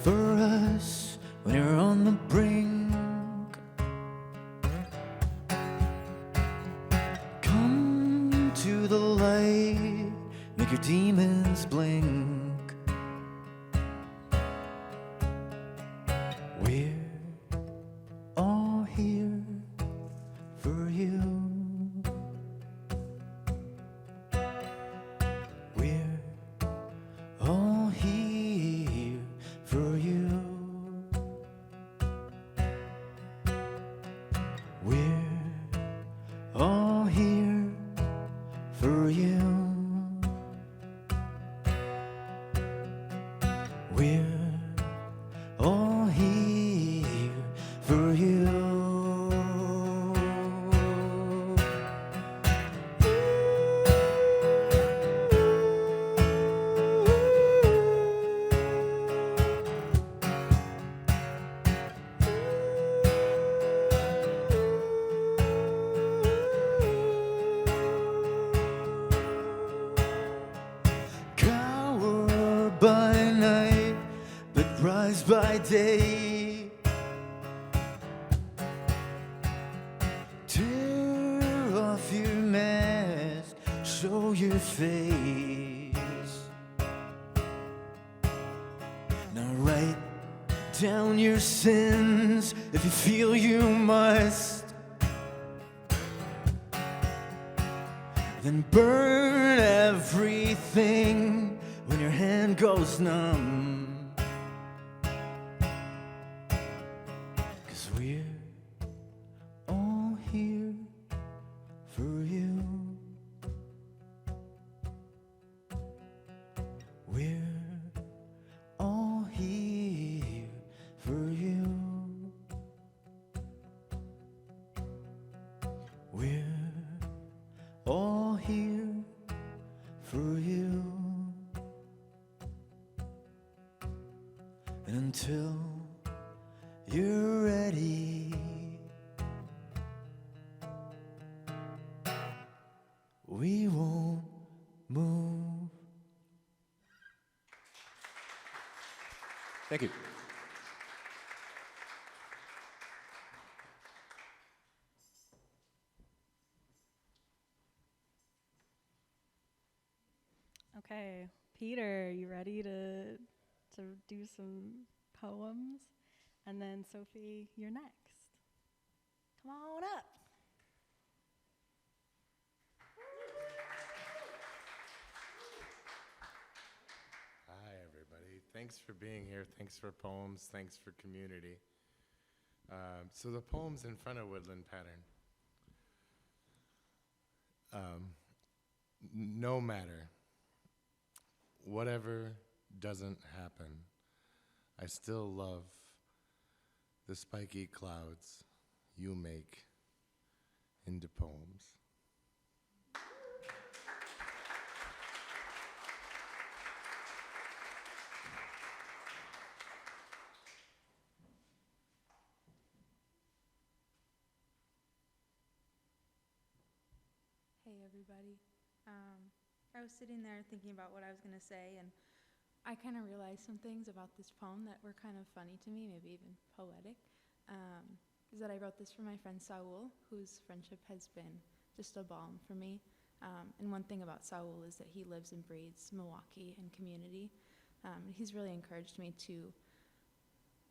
for us when you're on the brink. Come to the light, make your demons blink. We're all here for you. We're all here for you. We're all here for you. We're all here for you. Cower by night, but rise by day. Tear off your mask, show your face. down your sins if you feel you must. Then burn everything when your hand goes numb. 'Cause we're all here for you. We're all here for you. We're all here for you. And until you're ready, we won't move. Thank you. Okay, Peter, you ready to do some poems? And then Sophie, you're next. Come on up. Hi, everybody. Thanks for being here. Thanks for poems. Thanks for community. So the poem's in front of Woodland Pattern. No matter, whatever doesn't happen, I still love the spiky clouds you make into poems. Hey everybody. I was sitting there thinking about what I was going to say, and I kind of realized some things about this poem that were kind of funny to me, maybe even poetic. Is that I wrote this for my friend Saul, whose friendship has been just a balm for me. And one thing about Saul is that he lives and breathes Milwaukee and community. He's really encouraged me to,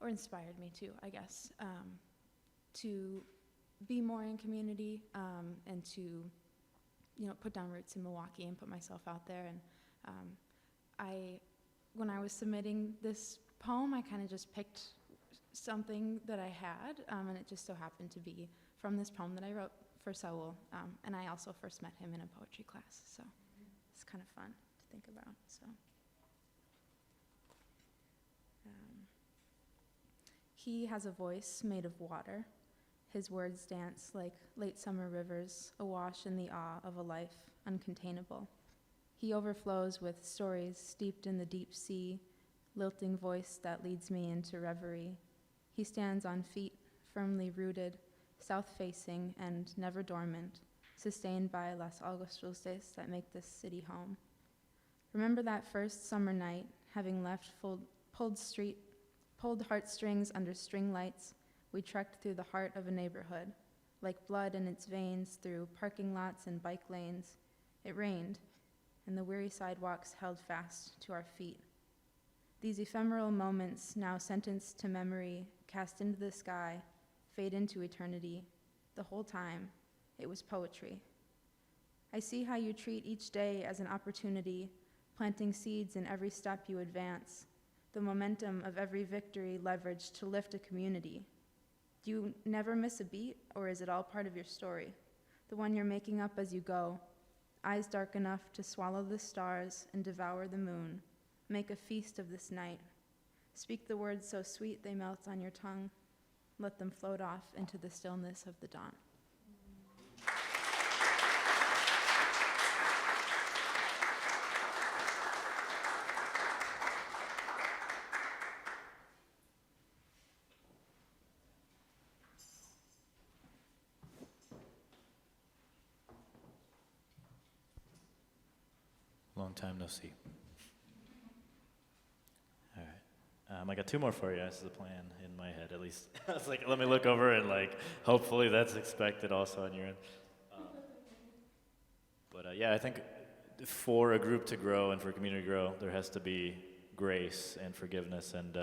or inspired me to, I guess, to be more in community and to put down roots in Milwaukee and put myself out there. And when I was submitting this poem, I kind of just picked something that I had, and it just so happened to be from this poem that I wrote for Saul. And I also first met him in a poetry class, so it's kind of fun to think about. So, he has a voice made of water. His words dance like late summer rivers, awash in the awe of a life uncontainable. He overflows with stories steeped in the deep sea, lilting voice that leads me into reverie. He stands on feet, firmly rooted, south-facing and never dormant, sustained by Las Augustustes that make this city home. Remember that first summer night, having left pulled heartstrings under string lights, we trekked through the heart of a neighborhood, like blood in its veins through parking lots and bike lanes. It rained, and the weary sidewalks held fast to our feet. These ephemeral moments, now sentenced to memory, cast into the sky, fade into eternity. The whole time, it was poetry. I see how you treat each day as an opportunity, planting seeds in every step you advance, the momentum of every victory leveraged to lift a community. Do you never miss a beat, or is it all part of your story? The one you're making up as you go, eyes dark enough to swallow the stars and devour the moon. Make a feast of this night. Speak the words so sweet they melt on your tongue. Let them float off into the stillness of the dawn. Long time no see. All right. I got two more for you. This is the plan in my head, at least. I was like, let me look over and hopefully that's expected also on your end. Yeah, I think for a group to grow and for a community to grow, there has to be grace and forgiveness. And,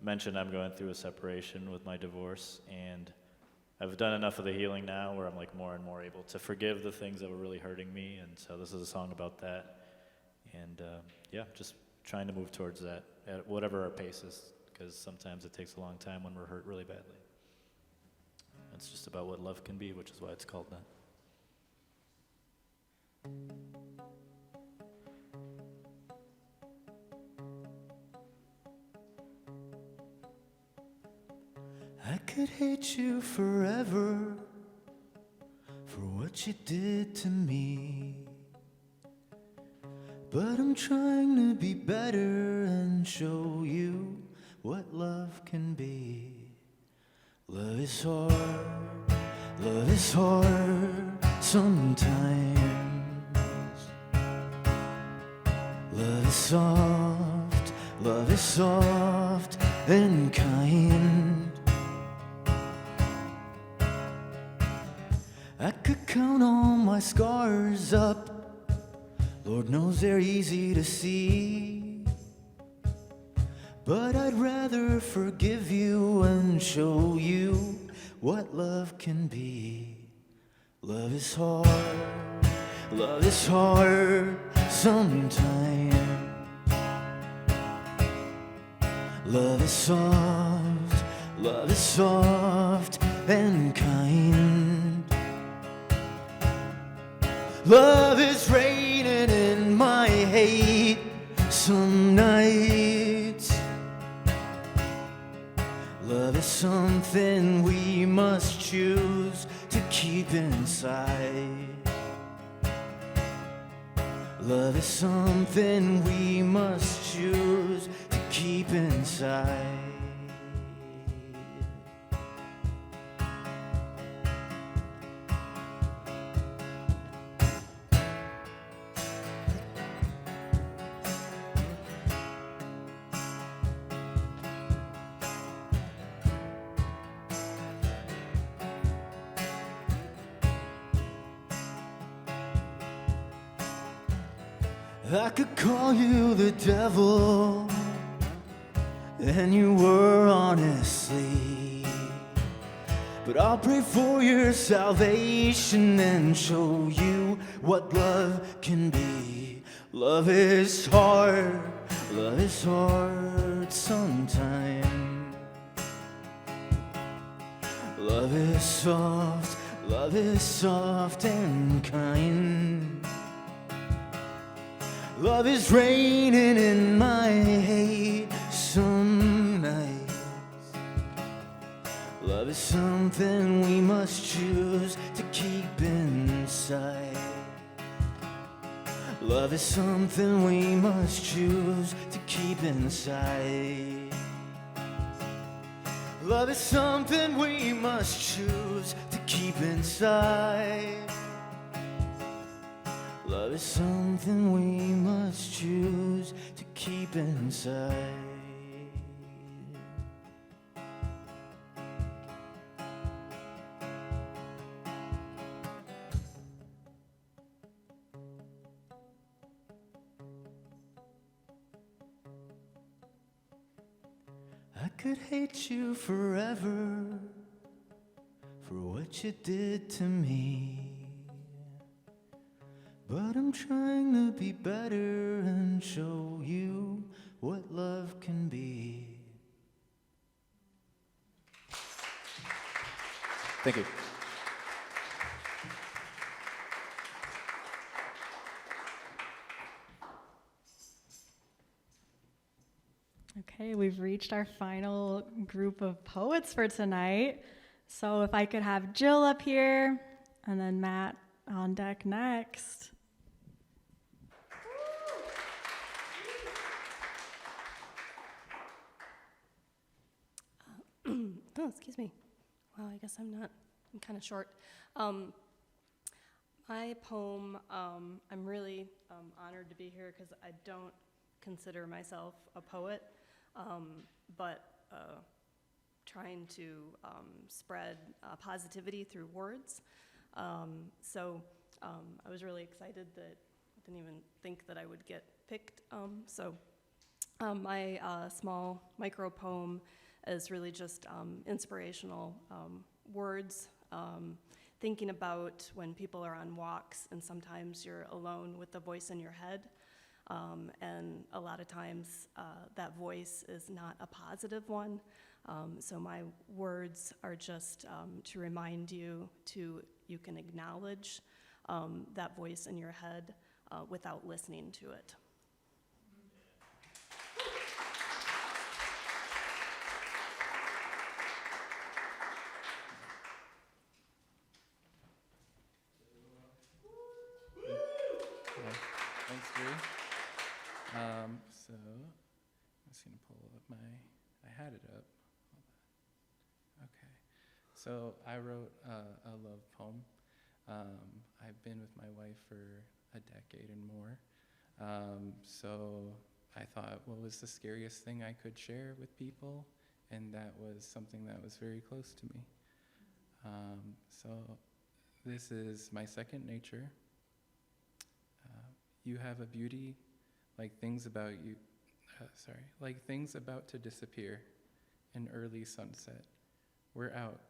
mentioned, I'm going through a separation with my divorce, and I've done enough of the healing now where I'm like more and more able to forgive the things that were really hurting me, and so this is a song about that. And yeah, just trying to move towards that at whatever our pace is, because sometimes it takes a long time when we're hurt really badly. It's just about what love can be, which is why it's called that. I could hate you forever for what you did to me, but I'm trying to be better and show you what love can be. Love is hard sometimes. Love is soft and kind. I could count all my scars up, Lord knows they're easy to see, but I'd rather forgive you and show you what love can be. Love is hard sometimes. Love is soft and kind. Love is raining in my hate some nights. Love is something we must choose to keep inside. Love is something we must choose to keep inside. I could call you the devil, and you were honestly, but I'll pray for your salvation and show you what love can be. Love is hard sometimes. Love is soft and kind. Love is raining in my hate some nights. Love is something we must choose to keep inside. Love is something we must choose to keep inside. Love is something we must choose to keep inside. Love is something we must choose to keep inside. I could hate you forever for what you did to me, but I'm trying to be better and show you what love can be. Thank you. Okay, we've reached our final group of poets for tonight. So if I could have Jill up here and then Matt on deck next. Oh, excuse me. Well, I guess I'm kind of short. My poem, I'm really honored to be here because I don't consider myself a poet, but trying to spread positivity through words. So I was really excited that I didn't even think that I would get picked. So My small micro poem is really just inspirational words, thinking about when people are on walks and sometimes you're alone with the voice in your head. And a lot of times that voice is not a positive one. So my words are just to remind you you can acknowledge that voice in your head without listening to it. Thanks, Drew. So I'm just gonna pull up I had it up. Okay. So I wrote a love poem. I've been with my wife for a decade and more. So I thought, what was the scariest thing I could share with people? And that was something that was very close to me. So this is my second nature. You have a beauty like things about you, like things about to disappear, an early sunset. We're out,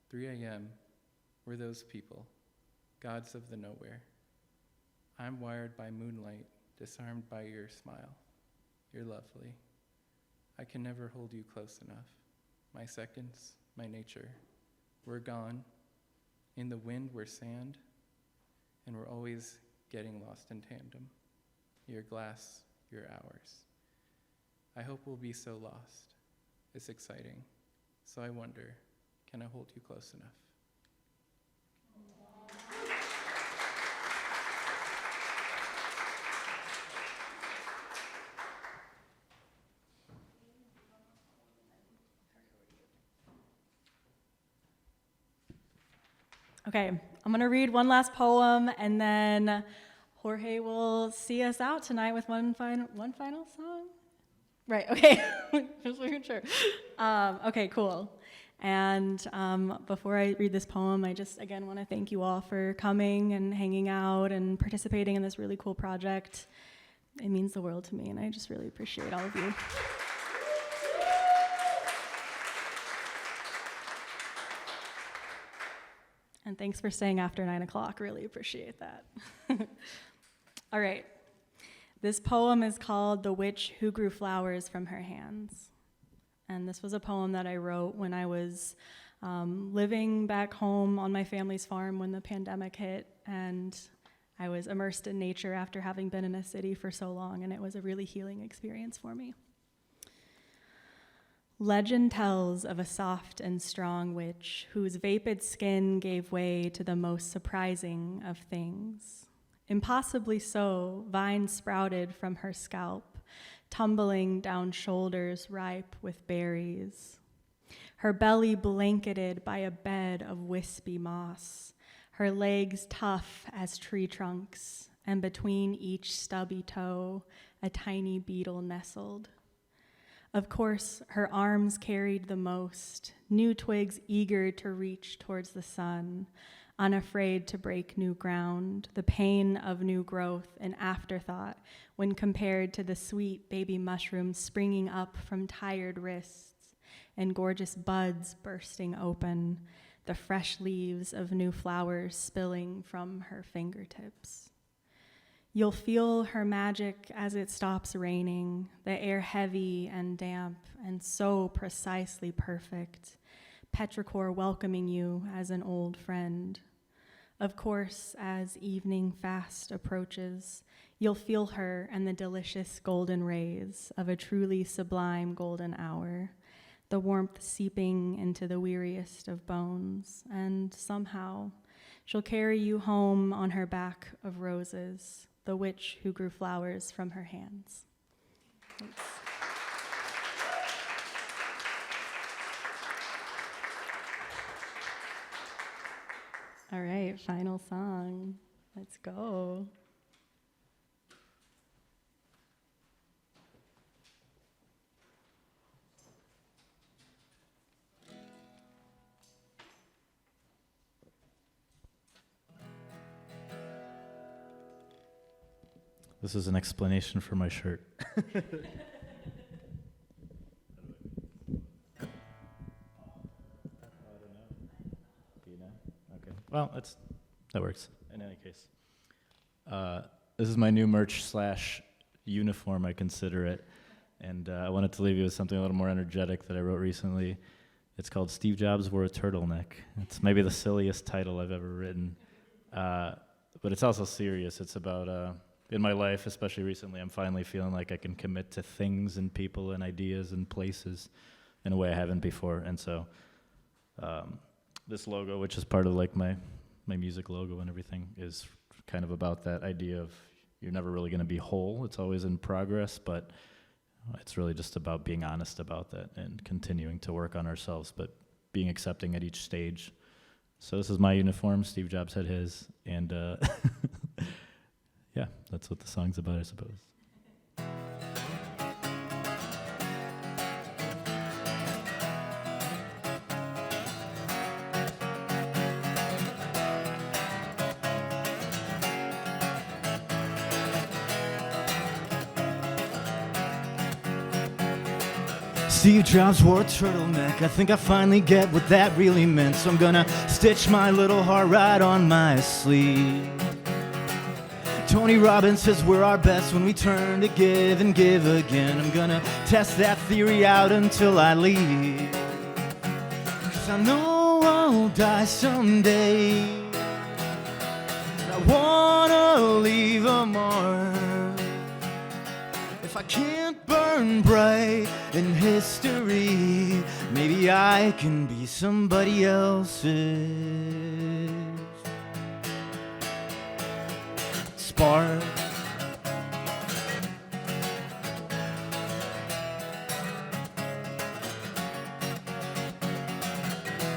3 a.m., we're those people, gods of the nowhere. I'm wired by moonlight, disarmed by your smile. You're lovely. I can never hold you close enough. My seconds, my nature, we're gone. In the wind, we're sand, and we're always getting lost in tandem. Your glass, your hours. I hope we'll be so lost. It's exciting. So I wonder, can I hold you close enough? Okay, I'm gonna read one last poem, and then Jorge will see us out tonight with one final song. Right. Okay. Just making sure. Okay. Cool. And before I read this poem, I just again want to thank you all for coming and hanging out and participating in this really cool project. It means the world to me, and I just really appreciate all of you. And thanks for staying after 9 o'clock. Really appreciate that. All right. This poem is called The Witch Who Grew Flowers from Her Hands. And this was a poem that I wrote when I was living back home on my family's farm when the pandemic hit. And I was immersed in nature after having been in a city for so long, and it was a really healing experience for me. Legend tells of a soft and strong witch whose vapid skin gave way to the most surprising of things. Impossibly so, vines sprouted from her scalp, tumbling down shoulders ripe with berries. Her belly blanketed by a bed of wispy moss, her legs tough as tree trunks, and between each stubby toe, a tiny beetle nestled. Of course, her arms carried the most, new twigs eager to reach towards the sun, unafraid to break new ground, the pain of new growth an afterthought when compared to the sweet baby mushrooms springing up from tired wrists and gorgeous buds bursting open, the fresh leaves of new flowers spilling from her fingertips. You'll feel her magic as it stops raining, the air heavy and damp and so precisely perfect, petrichor welcoming you as an old friend. Of course, as evening fast approaches, you'll feel her and the delicious golden rays of a truly sublime golden hour, the warmth seeping into the weariest of bones, and somehow she'll carry you home on her back of roses, the witch who grew flowers from her hands. Thanks. All right, final song. Let's go. This is an explanation for my shirt. Well, that works. In any case, this is my new merch / uniform, I consider it, and I wanted to leave you with something a little more energetic that I wrote recently. It's called "Steve Jobs Wore a Turtleneck." It's maybe the silliest title I've ever written, but it's also serious. It's about in my life, especially recently, I'm finally feeling like I can commit to things and people and ideas and places in a way I haven't before, and so. This logo, which is part of like my music logo and everything, is kind of about that idea of you're never really going to be whole. It's always in progress, but it's really just about being honest about that and continuing to work on ourselves, but being accepting at each stage. So this is my uniform. Steve Jobs had his, and yeah, that's what the song's about, I suppose. Steve Jobs wore a turtleneck. I think I finally get what that really meant. So I'm gonna stitch my little heart right on my sleeve. Tony Robbins says we're our best when we turn to give and give again. I'm gonna test that theory out until I leave. 'Cause I know I'll die someday. I wanna leave a mark. If I can't burn bright in history, maybe I can be somebody else's spark.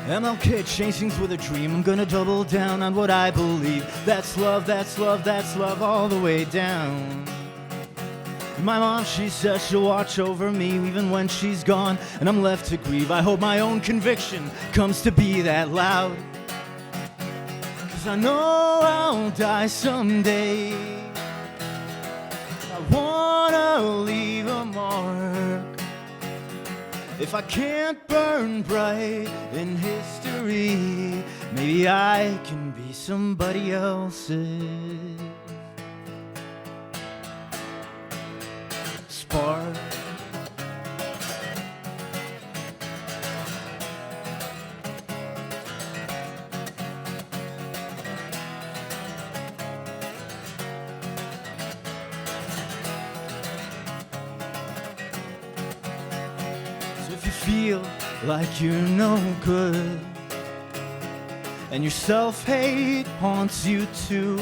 MLK changed things with a dream. I'm gonna double down on what I believe. That's love, that's love, that's love all the way down. My mom, she says she'll watch over me even when she's gone and I'm left to grieve. I hope my own conviction comes to be that loud. 'Cause I know I'll die someday. I wanna leave a mark. If I can't burn bright in history, maybe I can be somebody else's spark. So if you feel like you're no good and your self-hate haunts you too,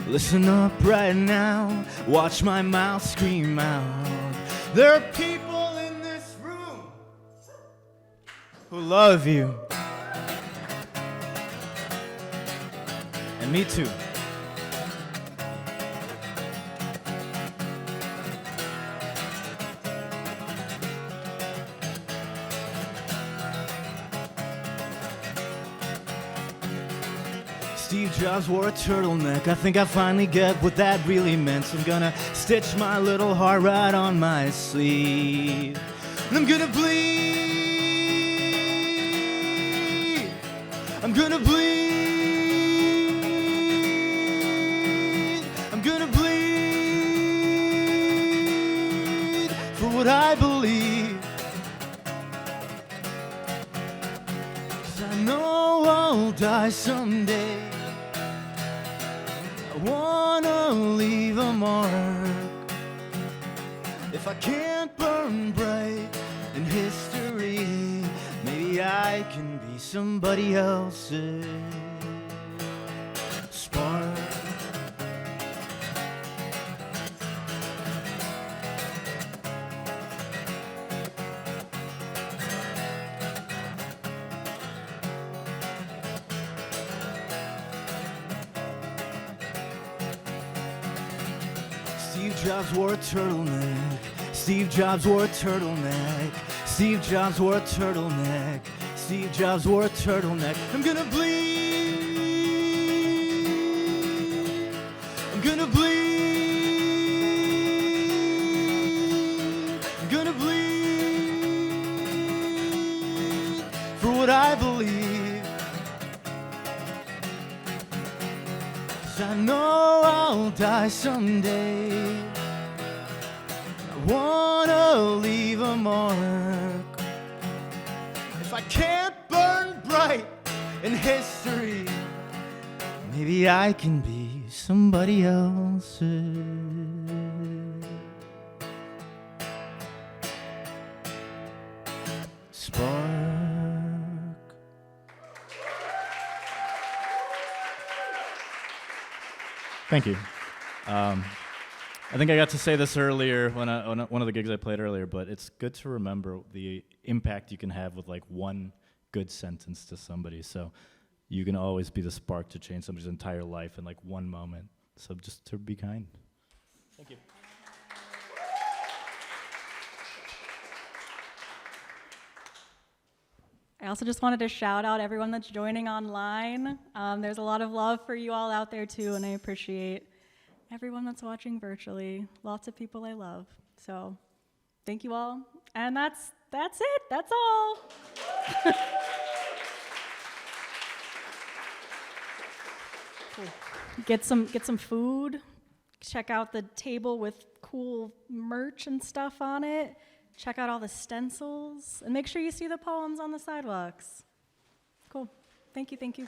listen up right now, watch my mouth scream out. There are people in this room who love you. And me too. Steve Jobs wore a turtleneck. I think I finally get what that really meant. So I'm gonna stitch my little heart right on my sleeve. And I'm gonna bleed. I'm gonna bleed. I'm gonna bleed for what I believe. 'Cause I know I'll die someday. I wanna leave a mark. If I can't burn bright in history, maybe I can be somebody else's spark. Steve Jobs wore a turtleneck. Steve Jobs wore a turtleneck. Steve Jobs wore a turtleneck. Steve Jobs wore a turtleneck. I'm gonna bleed. I'm gonna bleed. I'm gonna bleed for what I believe. 'cause I know I'll die someday. I wanna leave a mark. If I can't burn bright in history, maybe I can be somebody else's spark. Thank you. I think I got to say this earlier when on one of the gigs I played earlier, but it's good to remember the impact you can have with like one good sentence to somebody. So you can always be the spark to change somebody's entire life in like one moment. So just to be kind. Thank you. I also just wanted to shout out everyone that's joining online. There's a lot of love for you all out there too, and I appreciate everyone that's watching virtually. Lots of people I love. So thank you all. And that's it. That's all. Cool. Get some food. Check out the table with cool merch and stuff on it. Check out all the stencils, and make sure you see the poems on the sidewalks. Cool. Thank you, thank you.